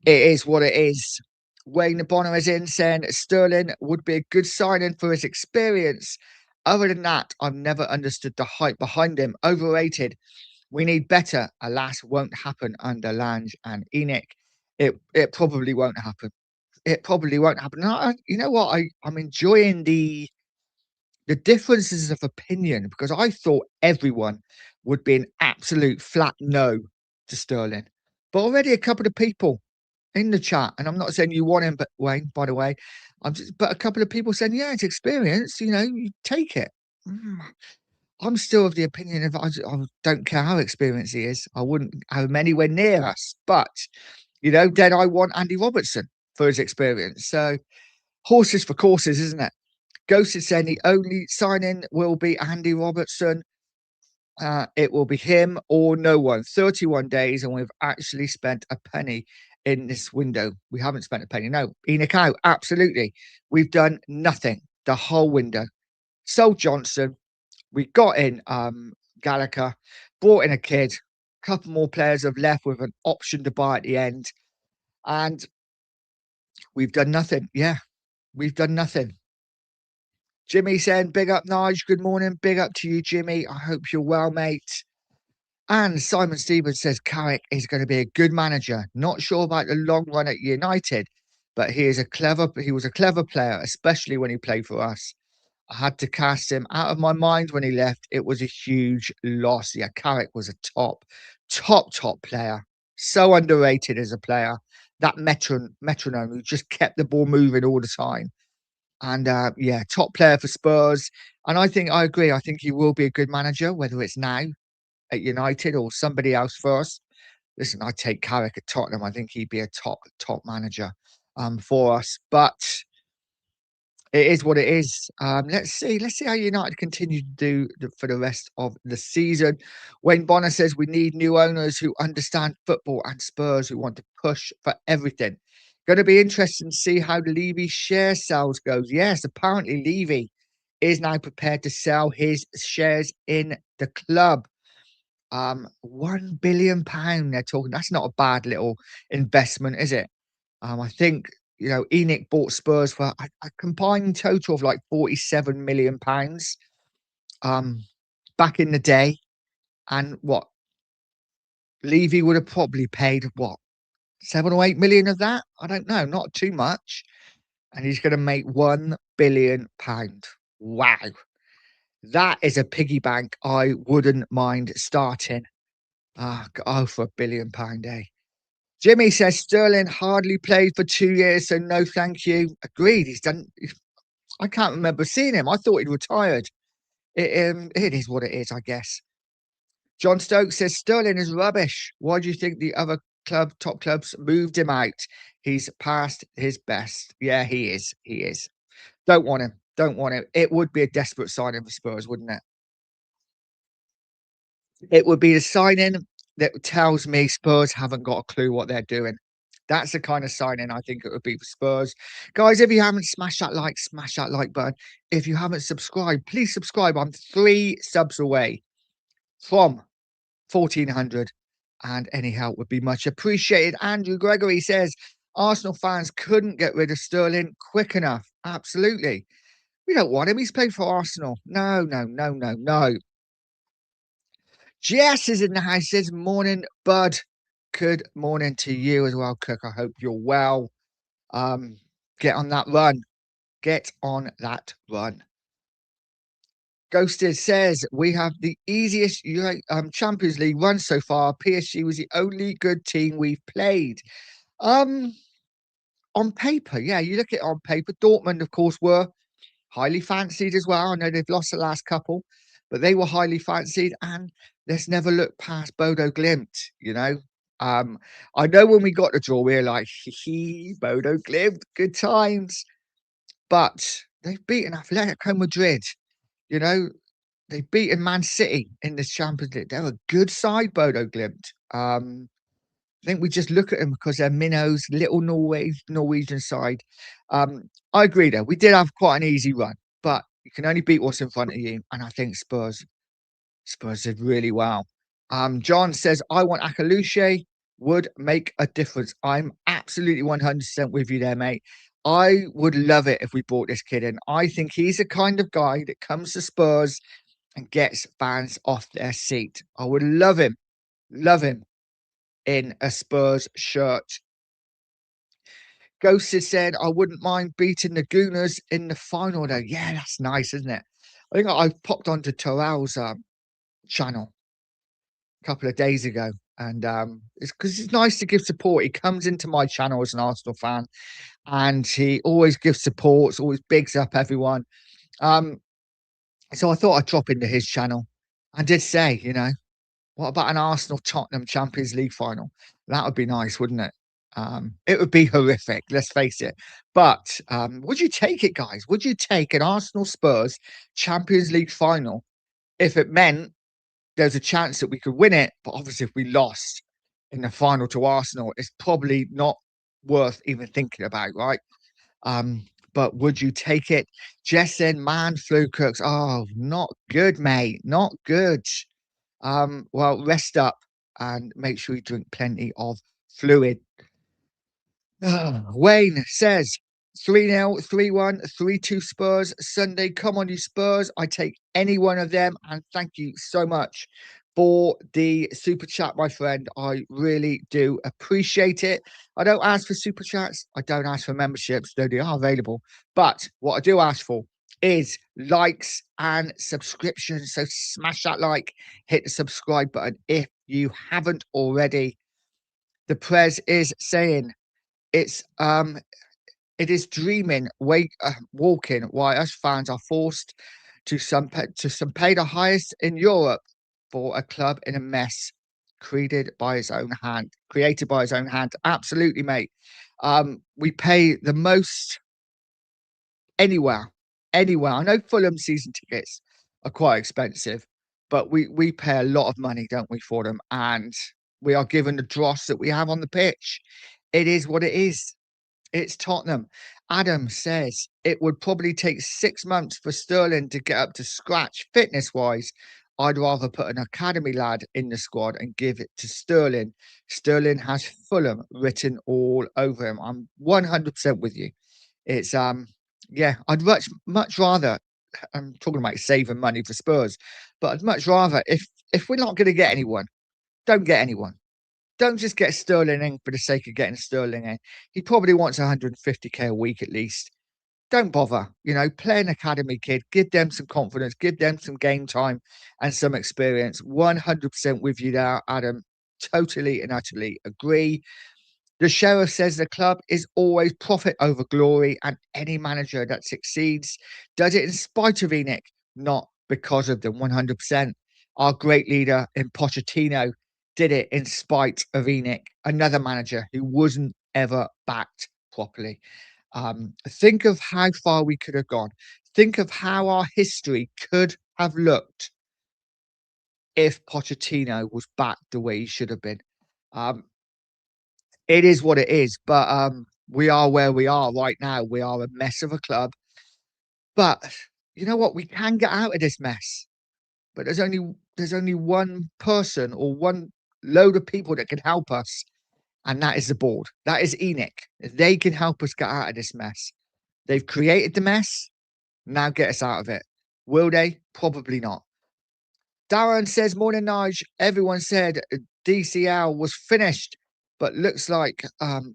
it is what it is. Wayne Bonner is in saying Sterling would be a good signing for his experience. Other than that, I've never understood the hype behind him. Overrated. We need better. Alas, won't happen under Lange and Enoch. It probably won't happen. It probably won't happen. You know what? I'm enjoying the differences of opinion because I thought everyone would be an absolute flat no to Sterling. But already a couple of people in the chat, and I'm not saying you want him, but Wayne, by the way, but a couple of people saying, yeah, it's experience, you take it. I'm still of the opinion of I don't care how experienced he is. I wouldn't have him anywhere near us. But, then I want Andy Robertson for his experience. So horses for courses, isn't it? Ghost is saying the only signing will be Andy Robertson. It will be him or no one. 31 days, and we've actually spent a penny in this window. We haven't spent a penny. No, Enoch out. Absolutely. We've done nothing the whole window. Sold Johnson. We got in Gallagher, brought in a kid. A couple more players have left with an option to buy at the end. And we've done nothing. Yeah, we've done nothing. Jimmy saying, big up, Nige. Good morning. Big up to you, Jimmy. I hope you're well, mate. And Simon Stevens says Carrick is going to be a good manager. Not sure about the long run at United, but he was a clever player, especially when he played for us. I had to cast him out of my mind when he left. It was a huge loss. Yeah, Carrick was a top player. So underrated as a player. That metronome who just kept the ball moving all the time. And yeah, top player for Spurs. And I agree. I think he will be a good manager, whether it's now at United or somebody else first. Listen, I'd take Carrick at Tottenham. I think he'd be a top manager for us. But it is what it is. Let's see how United continue to do for the rest of the season. Wayne Bonner says we need new owners who understand football and Spurs who want to push for everything. Going to be interesting to see how Levy share sales goes. Yes, apparently Levy is now prepared to sell his shares in the club. £1 billion they're talking. That's not a bad little investment, is it? I think Enoch bought Spurs for a combined total of like £47 million back in the day. And what Levy would have probably paid 7 or 8 million of that? I don't know, not too much. And he's gonna make £1 billion. Wow. That is a piggy bank I wouldn't mind starting. Oh, for £1 billion, eh? Jimmy says Sterling hardly played for 2 years, so no thank you. Agreed. I can't remember seeing him. I thought he'd retired. It is what it is, I guess. John Stokes says Sterling is rubbish. Why do you think the other top clubs moved him out? He's past his best. Yeah, he is. He is. Don't want him. Don't want him. It would be a desperate signing for Spurs, wouldn't it? It would be the signing that tells me Spurs haven't got a clue what they're doing. That's the kind of signing I think it would be for Spurs. Guys, if you haven't smash that like button. If you haven't subscribed, please subscribe. I'm 3 subs away from 1,400, and any help would be much appreciated. Andrew Gregory says Arsenal fans couldn't get rid of Sterling quick enough. Absolutely. We don't want him. He's played for Arsenal. No, no, no, no, no. Jess is in the house. Says morning, bud. Good morning to you as well, Cook. I hope you're well. Get on that run. Get on that run. Ghosted says we have the easiest Champions League run so far. PSG was the only good team we've played. On paper, yeah, you look at it on paper. Dortmund, of course, were highly fancied as well. I know they've lost the last couple, but they were highly fancied. And let's never look past Bodo Glimt, you know. I know when we got the draw, we were like, Bodo Glimt, good times. But they've beaten Atletico Madrid, you know, they've beaten Man City in this Champions League. They're a good side, Bodo Glimt. I think we just look at them because they're minnows, little Norwegian side. I agree though. We did have quite an easy run, but you can only beat what's in front of you. And I think Spurs did really well. John says, I want Akaluche would make a difference. I'm absolutely 100% with you there, mate. I would love it if we brought this kid in. I think he's the kind of guy that comes to Spurs and gets fans off their seat. I would love him in a Spurs shirt. Ghost has said, I wouldn't mind beating the Gooners in the final, though. Yeah, that's nice, isn't it? I think I've popped onto Terrell's channel a couple of days ago, and it's because it's nice to give support. He comes into my channel as an Arsenal fan, and he always gives support, always bigs up everyone. So I thought I'd drop into his channel and did say, what about an Arsenal Tottenham Champions League final? That would be nice, wouldn't it? It would be horrific, let's face it. But would you take it, guys? Would you take an Arsenal Spurs Champions League final if it meant there's a chance that we could win it? But obviously, if we lost in the final to Arsenal, it's probably not worth even thinking about, right? But would you take it? Jess said, man, flu cooks. Oh, not good, mate. Not good. Well, rest up and make sure you drink plenty of fluid. Wayne says 3-0, 3-1, 3-2 Spurs Sunday. Come on, you Spurs. I take any one of them. And thank you so much for the super chat, my friend. I really do appreciate it. I don't ask for super chats. I don't ask for memberships, though they are available. But what I do ask for is likes and subscriptions. So smash that like, hit the subscribe button if you haven't already. The Prez is saying it is dreaming, walking, why us fans are forced to some pay the highest in Europe for a club in a mess created by his own hand. Created by his own hand. Absolutely, mate. We pay the most anywhere, anywhere. I know Fulham season tickets are quite expensive, but we pay a lot of money, don't we, for them? And we are given the dross that we have on the pitch. It is what it is. It's Tottenham. Adam says it would probably take 6 months for Sterling to get up to scratch fitness wise. I'd rather put an academy lad in the squad and give it to Sterling. Sterling has Fulham written all over him. I'm 100% with you. It's yeah, I'd much rather. I'm talking about saving money for Spurs, but I'd much rather if we're not going to get anyone, don't get anyone. Don't just get Sterling in for the sake of getting Sterling in. He probably wants 150k a week at least. Don't bother. Play an academy kid, give them some confidence, give them some game time and some experience. 100% with you there, Adam. Totally and utterly agree. The sheriff says the club is always profit over glory, and any manager that succeeds does it in spite of Enoch, not because of them. 100%. Our great leader in Pochettino did it in spite of Enoch, another manager who wasn't ever backed properly. Think of how far we could have gone. Think of how our history could have looked if Pochettino was backed the way he should have been. Um, it is what it is, but we are where we are right now. We are a mess of a club, but you know what? We can get out of this mess. But there's only one person or one load of people that can help us, and that is the board. That is Enoch. They can help us get out of this mess. They've created the mess. Now get us out of it. Will they? Probably not. Darren says, morning, Nige. Everyone said DCL was finished, but looks like,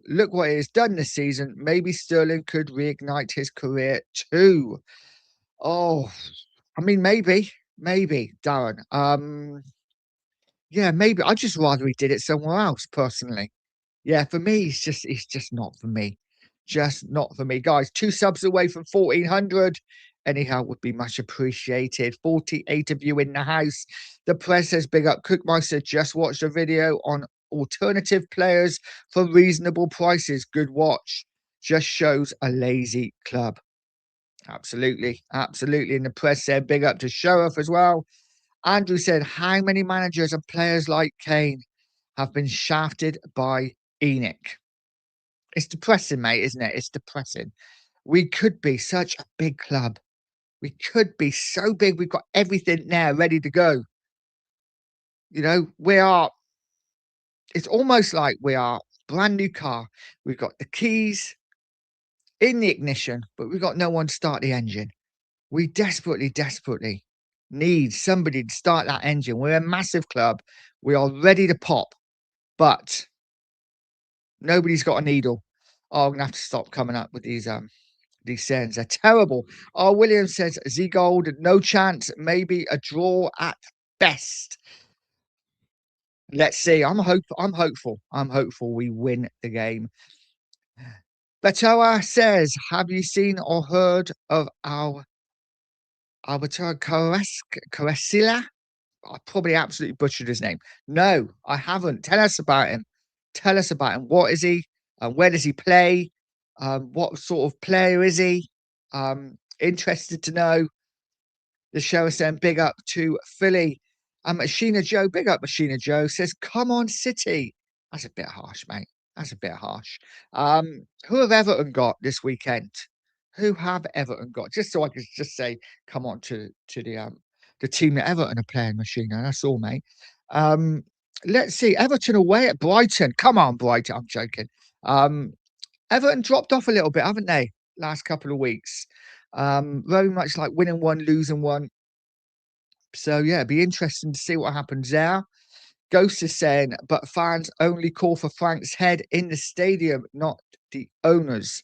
look what it has done this season. Maybe Sterling could reignite his career too. Oh, I mean, maybe, Darren. Yeah, maybe. I'd just rather he did it somewhere else, personally. Yeah, for me, it's just not for me. Just not for me. Guys, 2 subs away from 1,400. Any help would be much appreciated. 48 of you in the house. The press says, big up Cookmeister. Just watched a video on alternative players for reasonable prices. Good watch. Just shows a lazy club. Absolutely. Absolutely. And the press said, big up to Sheriff as well. Andrew said, how many managers and players like Kane have been shafted by Enoch? It's depressing, mate, isn't it? It's depressing. We could be such a big club. We could be so big. We've got everything there ready to go. We are, it's almost like we are brand new car. We've got the keys in the ignition, but we've got no one to start the engine. We desperately, desperately need somebody to start that engine. We're a massive club. We are ready to pop, but nobody's got a needle. Oh, I'm gonna have to stop coming up with these sayings. They're terrible. Oh, William says Z Gold, no chance, maybe a draw at best. Let's see. I'm hopeful. I'm hopeful we win the game. Betoa says, have you seen or heard of Alberto Carasilla? I probably absolutely butchered his name. No, I haven't. Tell us about him. Tell us about him. What is he? Where does he play? What sort of player is he? Interested to know. The show is saying big up to Philly. Machina Joe, big up Machina Joe, says, come on, City. That's a bit harsh, mate. That's a bit harsh. Who have Everton got this weekend? Who have Everton got? Just so I can just say, come on to the team that Everton are playing, Machina. That's all, mate. Let's see. Everton away at Brighton. Come on, Brighton. I'm joking. Everton dropped off a little bit, haven't they? Last couple of weeks. Very much like winning one, losing one. So yeah, it'd be interesting to see what happens there. Ghost is saying, but fans only call for Frank's head in the stadium, not the owners.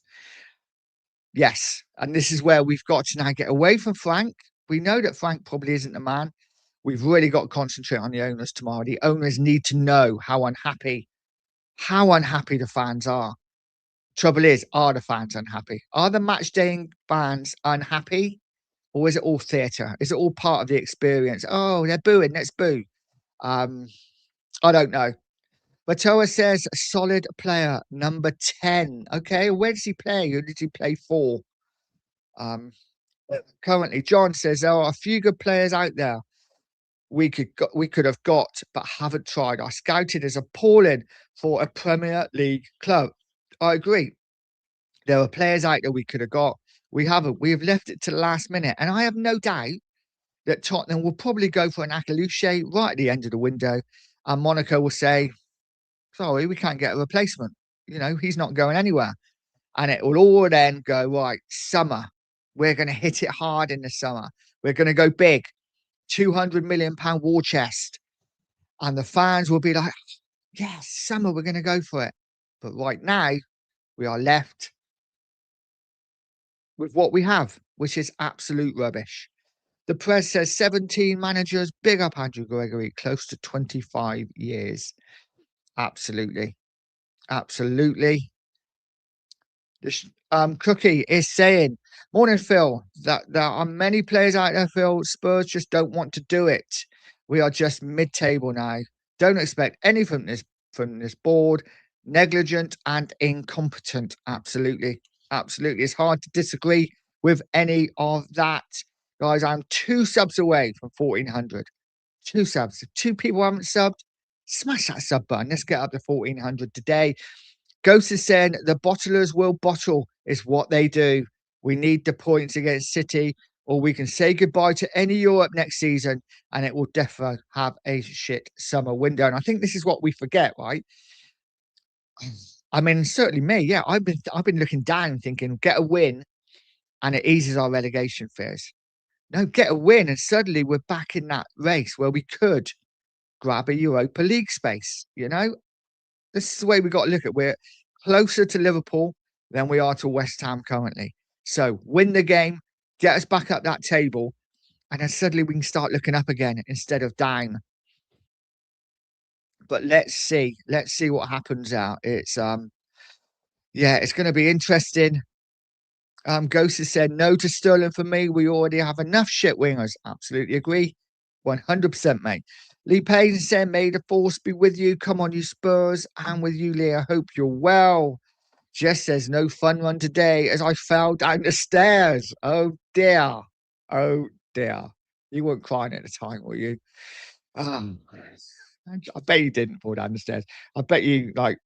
Yes, and this is where we've got to now get away from Frank. We know that Frank probably isn't the man. We've really got to concentrate on the owners tomorrow. The owners need to know how unhappy the fans are. Trouble is, are the fans unhappy? Are the match day fans unhappy? Or is it all theatre? Is it all part of the experience? Oh, they're booing, let's boo. Um, I don't know. Matoa says solid player, number 10. Okay, where does he play? Who did he play for? Um, Currently, John says there are a few good players out there we could have got, but haven't tried. Our scouting is appalling for a Premier League club. I agree. There are players out there we could have got. We haven't. We have left it to the last minute, and I have no doubt that Tottenham will probably go for an Akaluche right at the end of the window, and Monaco will say, "Sorry, we can't get a replacement. You know, he's not going anywhere." And it will all then go right. Summer, we're going to hit it hard in the summer. We're going to go big, £200 million war chest, and the fans will be like, "Yes, summer, we're going to go for it." But right now, we are left with what we have, which is absolute rubbish. The press says 17 managers. Big up Andrew Gregory, close to 25 years. Absolutely. Absolutely. Cookie is saying, morning, Phil, that there are many players out there, Phil. Spurs just don't want to do it. We are just mid table now. Don't expect anything from this board. Negligent and incompetent. Absolutely. Absolutely. It's hard to disagree with any of that. Guys, I'm 2 subs away from 1400. 2 subs. If 2 people haven't subbed, smash that sub button. Let's get up to 1400 today. Ghost is saying the bottlers will bottle, is what they do. We need the points against City, or we can say goodbye to any Europe next season, and it will definitely have a shit summer window. And I think this is what we forget, right? I mean, certainly me. Yeah, I've been looking down, thinking get a win, and it eases our relegation fears. No, get a win, and suddenly we're back in that race where we could grab a Europa League space. You know, this is the way we got to look at it. We're closer to Liverpool than we are to West Ham currently. So win the game, get us back up that table, and then suddenly we can start looking up again instead of down. But let's see. Let's see what happens out. It's yeah, it's gonna be interesting. Ghost has said no to Sterling for me. We already have enough shit wingers. Absolutely agree. 100%, mate. Lee Payne said, may the force be with you. Come on, you Spurs. And with you, Lee. I hope you're well. Jess says, no fun run today as I fell down the stairs. Oh, dear. Oh, dear. You weren't crying at the time, were you? I bet you didn't fall down the stairs. I bet you, like,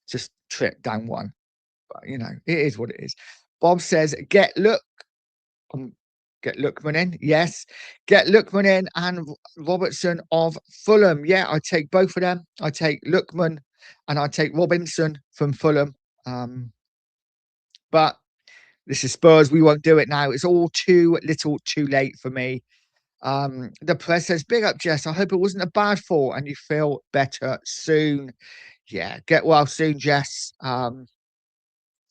just tripped down one. But, you know, it is what it is. Bob says, get Lookman in. Yes. Get Lookman in and Robertson of Fulham. Yeah, I take both of them. I take Lookman and I take Robinson from Fulham. But this is Spurs. We won't do it now. It's all too little too late for me. The press says, big up, Jess. I hope it wasn't a bad fall and you feel better soon. Yeah, get well soon, Jess.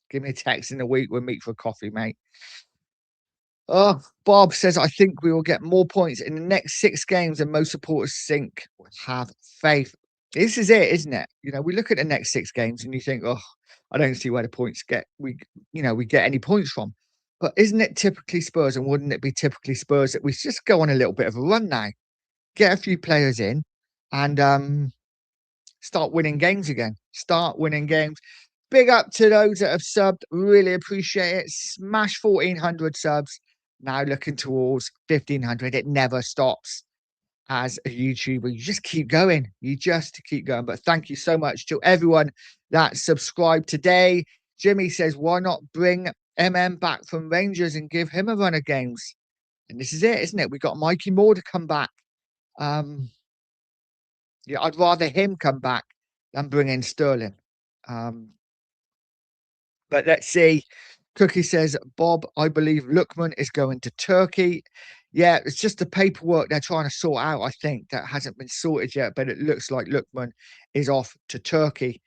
Give me a text in a week. We'll meet for a coffee, mate. Oh, Bob says, I think we will get more points in the next 6 games than most supporters think. Have faith. This is it, isn't it? You know, we look at the next 6 games and you think, oh, I don't see where the points we get any points from. But isn't it typically Spurs, and wouldn't it be typically Spurs that we just go on a little bit of a run now, get a few players in, and start winning games again. Start winning games. big up to those that have subbed. Really appreciate it. Smash 1,400 subs. Now looking towards 1,500. It never stops as a YouTuber. You just keep going. You just keep going. But thank you so much to everyone that subscribed today. Jimmy says, why not bring back from Rangers and give him a run of games? And this is it, isn't it? We got Mikey Moore to come back. Yeah, I'd rather him come back than bring in Sterling. But let's see. Cookie says, Bob, I believe Lookman is going to Turkey. Yeah, it's just the paperwork they're trying to sort out, I think, that hasn't been sorted yet. But it looks like Lookman is off to Turkey.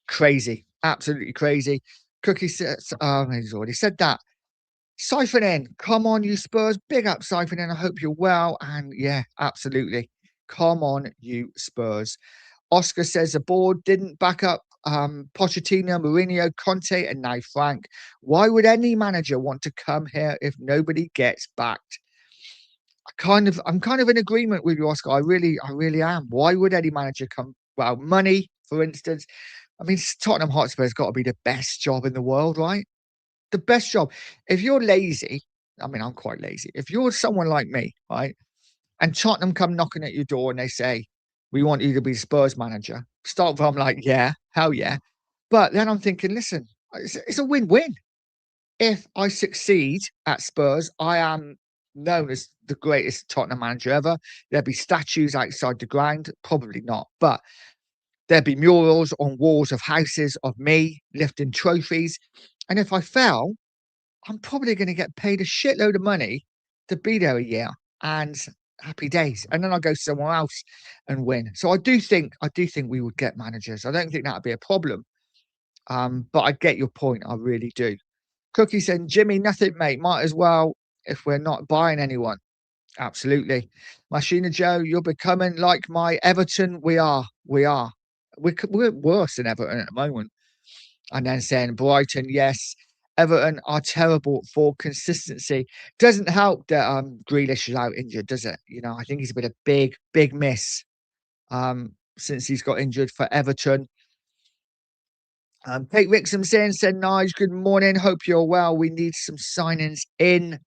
Crazy. Absolutely crazy. Cookie says, he's already said that. Siphon in. Come on, you Spurs. Big up, Siphon in. I hope you're well. And yeah, absolutely. Come on, you Spurs. Oscar says the board didn't back up Pochettino, Mourinho, Conte, and now Frank. Why would any manager want to come here if nobody gets backed? I'm kind of in agreement with you, Oscar. I really am. Why would any manager come? Well, money, for instance. I mean, Tottenham Hotspur's got to be the best job in the world, right? The best job. If you're lazy, I mean, I'm quite lazy. If you're someone like me, right, and Tottenham come knocking at your door and they say, we want you to be Spurs manager. Start from like, yeah, hell yeah. But then I'm thinking, listen, it's a win-win. If I succeed at Spurs, I am known as the greatest Tottenham manager ever. There'll be statues outside the ground, probably not, but there'll be murals on walls of houses of me lifting trophies. And if I fail, I'm probably going to get paid a shitload of money to be there a year and happy days. And then I'll go somewhere else and win. So I do think we would get managers. I don't think that'd be a problem. But I get your point. I really do. Cookie said, Jimmy, nothing, mate. Might as well if we're not buying anyone. Absolutely. Machina Joe, you're becoming like my Everton. We are. We are. We're worse than Everton at the moment. And then saying Brighton, yes. Everton are terrible for consistency. Doesn't help that Grealish is out injured, does it? You know, I think he's been a big miss since he's got injured for Everton. Kate Rixon said, Nige, good morning. Hope you're well. We need some signings in.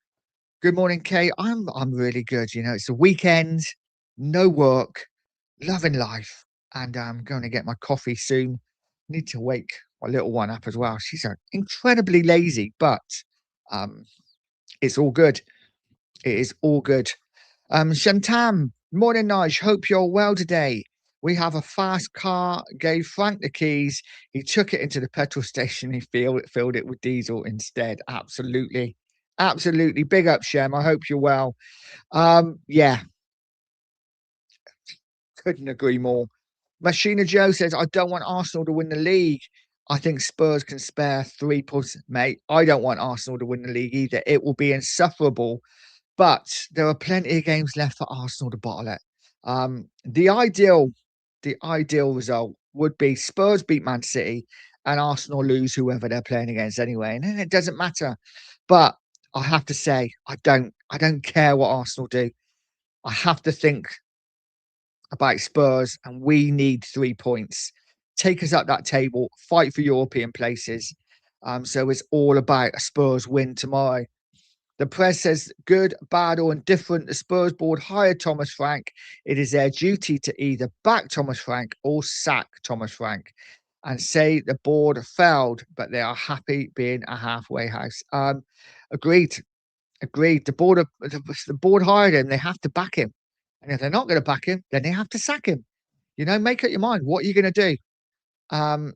Good morning, Kate. I'm really good. You know, it's the weekend, no work, loving life, and I'm going to get my coffee soon. Need to wake my little one up as well. She's incredibly lazy, but it's all good. It is all good. Shantam, morning, Nige. Hope you're well today. We have a fast car. Gave Frank the keys. He took it into the petrol station. He filled it with diesel instead. Absolutely, absolutely. Big up, Shem. I hope you're well. Yeah, couldn't agree more. Machina Joe says, I don't want Arsenal to win the league. I think Spurs can spare 3 points, mate. I don't want Arsenal to win the league either. It will be insufferable. But there are plenty of games left for Arsenal to bottle it. The ideal result would be Spurs beat Man City and Arsenal lose whoever they're playing against anyway. And then it doesn't matter. But I have to say, I don't care what Arsenal do. I have to think about Spurs, and we need 3 points. Take us up that table, fight for European places. So it's all about a Spurs win tomorrow. The press says, good, bad, or indifferent. The Spurs board hired Thomas Frank. It is their duty to either back Thomas Frank or sack Thomas Frank, and say the board failed, but they are happy being a halfway house. Agreed. Agreed. The board hired him. They have to back him. And if they're not going to back him, then they have to sack him. You know, make up your mind. What are you going to do? Um,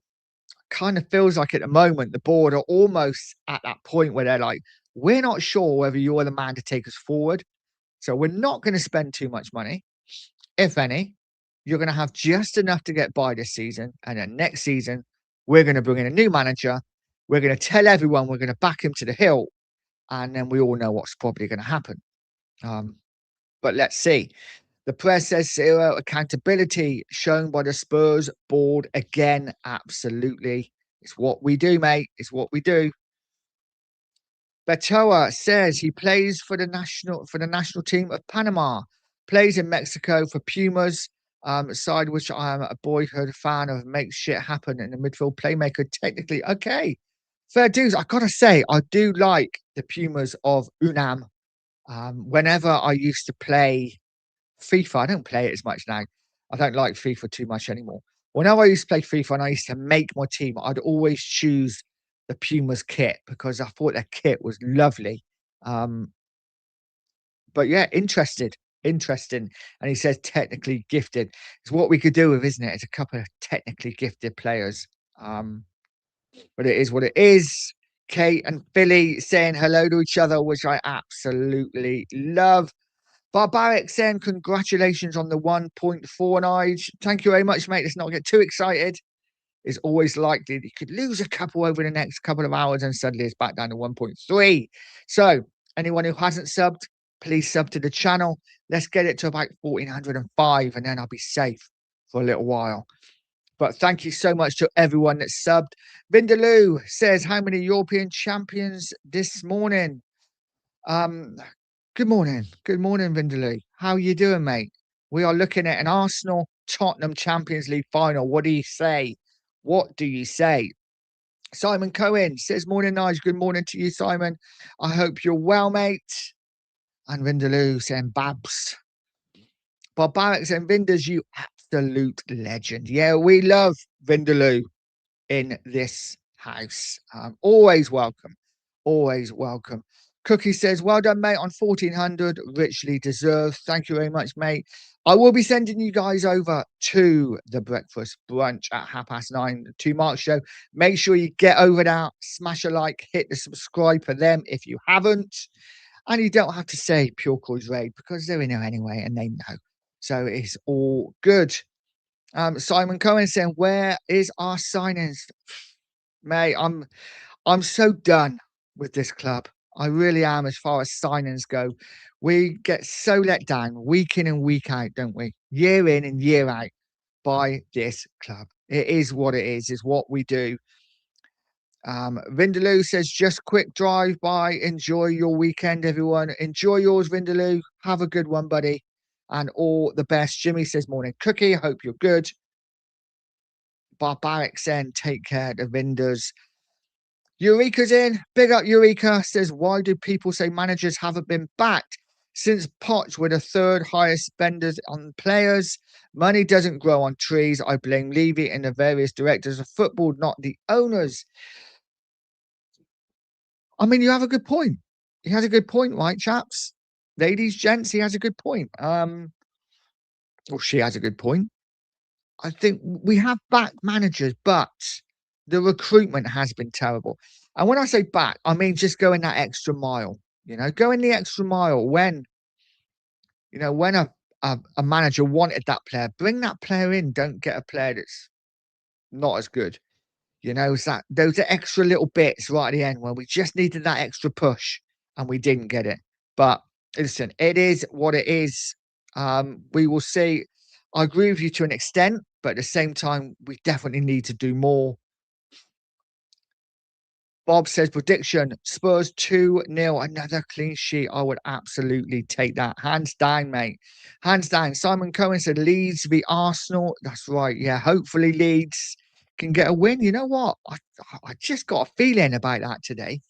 Kind of feels like at the moment the board are almost at that point where they're like, we're not sure whether you're the man to take us forward. So we're not going to spend too much money, if any. You're going to have just enough to get by this season. And then next season, we're going to bring in a new manager. We're going to tell everyone we're going to back him to the hill. And then we all know what's probably going to happen. But let's see. The press says zero accountability shown by the Spurs board again. Absolutely. It's what we do, mate. It's what we do. Betoa says he plays for the national team of Panama, plays in Mexico for Pumas, Side which I am a boyhood fan of, makes shit happen in the midfield playmaker. Technically, okay, fair dues. I gotta say, I do like the Pumas of Unam. Whenever I used to play FIFA, I don't play it as much now. I don't like FIFA too much anymore. Whenever I used to play FIFA and I used to make my team, I'd always choose the Pumas kit because I thought their kit was lovely. Um, but yeah, interesting. And he says technically gifted. It's what we could do with, isn't it? It's a couple of technically gifted players. Um, but it is what it is. Kate and Billy saying hello to each other, which I absolutely love. Barbaric saying congratulations on the 1.4 Nige. Thank you very much, mate. Let's not get too excited. It's always likely that you could lose a couple over the next couple of hours and suddenly it's back down to 1.3. So anyone who hasn't subbed, please sub to the channel. Let's get it to about 1405 and then I'll be safe for a little while. But thank you so much to everyone that subbed. Vindaloo says, how many European champions this morning? Um, Good morning. Good morning, Vindaloo. How you doing, mate? We are looking at an Arsenal Tottenham Champions League final. What do you say? What do you say? Simon Cohen says, morning, Nige. Good morning to you, Simon. I hope you're well, mate. And Vindaloo saying, Babs. Barbaric saying, Vinders, you absolute legend. Yeah, we love Vindaloo in this house. Always welcome. Always welcome. Cookie says, well done, mate, on 1400. Richly deserved. Thank you very much, mate. I will be sending you guys over to the breakfast brunch at 9:30, the 2 Mark show. Make sure you get over there, smash a like, hit the subscribe for them if you haven't. And you don't have to say Pure Coys Raid because they're in there anyway and they know. So it's all good. Simon Cohen saying, where is our signings? Mate, I'm so done with this club. I really am as far as signings go. We get so let down week in and week out, don't we? Year in and year out by this club. It is what it is, what we do. Vindaloo says, just quick drive by. Enjoy your weekend, everyone. Enjoy yours, Vindaloo. Have a good one, buddy. And all the best. Jimmy says, morning, Cookie. Hope you're good. Barbaric saying, take care, the Vinders. Eureka's in. Big up Eureka. Says, why do people say managers haven't been backed? Since Poch were the third highest spenders on players, money doesn't grow on trees. I blame Levy and the various directors of football, not the owners. I mean, you have a good point. He has a good point, right, chaps? Ladies, gents, he has a good point. Or she has a good point. I think we have backed managers, but the recruitment has been terrible. And when I say back, I mean just going that extra mile. Going the extra mile when when a manager wanted that player, bring that player in. Don't get a player that's not as good. It's that those are extra little bits right at the end where we just needed that extra push and we didn't get it. But listen, it is what it is. We will see. I agree with you to an extent, but at the same time, we definitely need to do more. Bob says prediction Spurs 2-0, another clean sheet. I would absolutely take that. Hands down, mate. Hands down. Simon Cohen said Leeds v Arsenal. That's right. Yeah, hopefully Leeds can get a win. You know what? I just got a feeling about that today.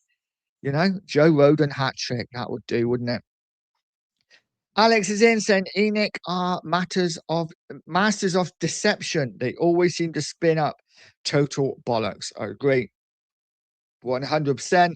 Joe Roden hat trick. That would do, wouldn't it? Alex is in saying Enoch are masters of deception. They always seem to spin up total bollocks. I agree. 100%.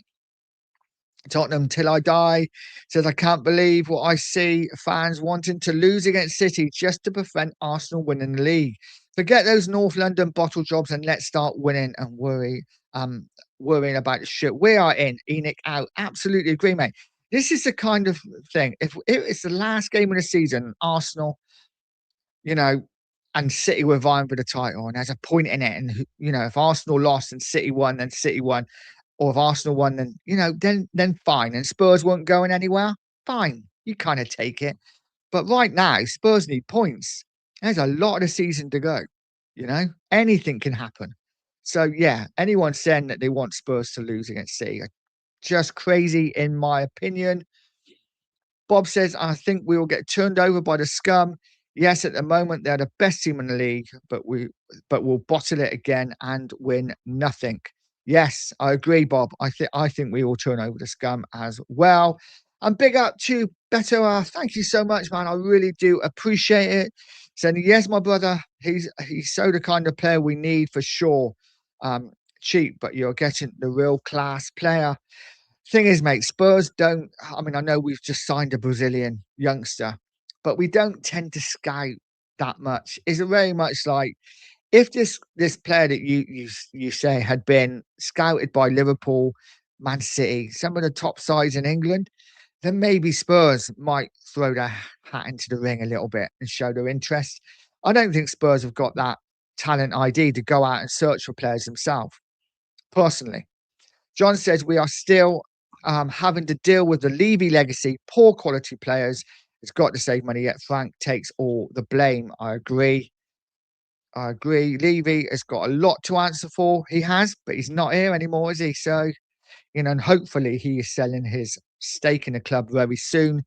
Tottenham till I die says, I can't believe what I see. Fans wanting to lose against City just to prevent Arsenal winning the league. Forget those North London bottle jobs and let's start winning and worrying about the shit. We are in. Enoch out. Absolutely agree, mate. This is the kind of thing. If it's the last game of the season, Arsenal, and City were vying for the title, and there's a point in it. And if Arsenal lost and City won, then City won. Or if Arsenal won, then then fine. And Spurs weren't going anywhere, fine. You kind of take it. But right now, Spurs need points. There's a lot of the season to go. Anything can happen. So yeah, anyone saying that they want Spurs to lose against City are just crazy, in my opinion. Bob says, I think we will get turned over by the scum. Yes, at the moment they're the best team in the league, but we'll bottle it again and win nothing. Yes, I agree, Bob. I think we all turn over the scum as well. And big up to Beto. Thank you so much, man. I really do appreciate it. Saying yes, my brother. He's so the kind of player we need for sure. Cheap, but you're getting the real class player. Thing is, mate, Spurs don't. I mean, I know we've just signed a Brazilian youngster, but we don't tend to scout that much. Is it very much like if this player that you say had been scouted by Liverpool, Man City, some of the top sides in England, then maybe Spurs might throw their hat into the ring a little bit and show their interest. I don't think Spurs have got that talent ID to go out and search for players themselves, personally. John says we are still having to deal with the Levy legacy, poor quality players. It's got to save money, yet Frank takes all the blame. I agree. I agree. Levy has got a lot to answer for. He has, but he's not here anymore, is he? So, and hopefully he is selling his stake in the club very soon.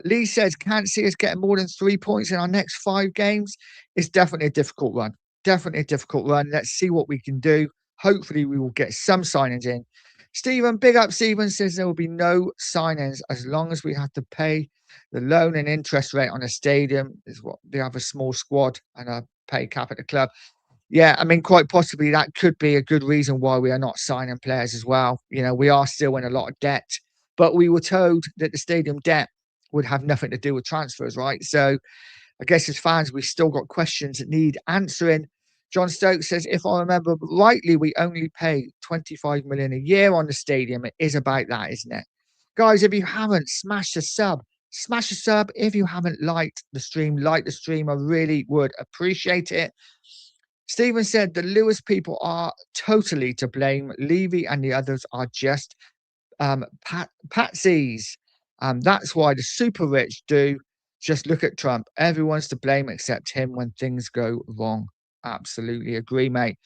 Lee says, can't see us getting more than 3 points in our next 5 games. It's definitely a difficult run. Definitely a difficult run. Let's see what we can do. Hopefully, we will get some signings in. Stephen, big up Stephen, says there will be no signings as long as we have to pay the loan and interest rate on a stadium. Is what they have a small squad and a pay cap at the club. Yeah, I mean, quite possibly that could be a good reason why we are not signing players as well. We are still in a lot of debt, but we were told that the stadium debt would have nothing to do with transfers, right? So I guess as fans, we've still got questions that need answering. John Stokes says, if I remember rightly, we only pay 25 million a year on the stadium. It is about that, isn't it? Guys, if you haven't, smash a sub. Smash a sub. If you haven't liked the stream, like the stream. I really would appreciate it. Stephen said the Lewis people are totally to blame. Levy and the others are just patsies. That's why the super rich do. Just look at Trump. Everyone's to blame except him when things go wrong. Absolutely agree, mate.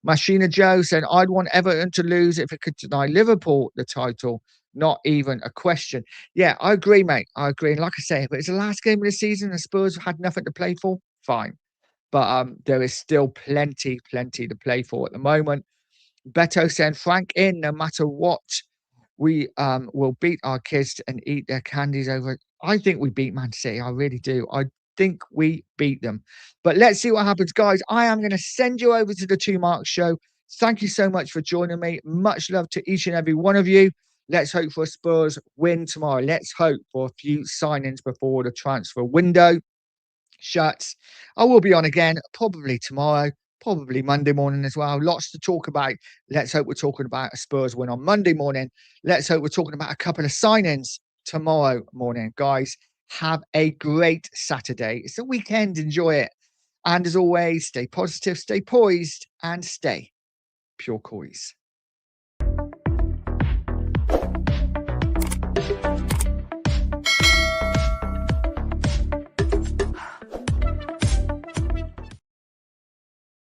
Machina Joe said, I'd want Everton to lose if it could deny Liverpool the title. Not even a question. Yeah, I agree, mate. I agree. And like I say, if it's the last game of the season and Spurs had nothing to play for, fine. But there is still plenty to play for at the moment. Beto saying Frank in no matter what. We will beat our kids and eat their candies over. I think we beat Man City. I really do. I think we beat them. But let's see what happens, guys. I am going to send you over to the Two Marks Show. Thank you so much for joining me. Much love to each and every one of you. Let's hope for a Spurs win tomorrow. Let's hope for a few signings before the transfer window shuts. I will be on again probably tomorrow, probably Monday morning as well. Lots to talk about. Let's hope we're talking about a Spurs win on Monday morning. Let's hope we're talking about a couple of signings tomorrow morning. Guys, have a great Saturday. It's the weekend. Enjoy it. And as always, stay positive, stay poised, and stay pure Coys.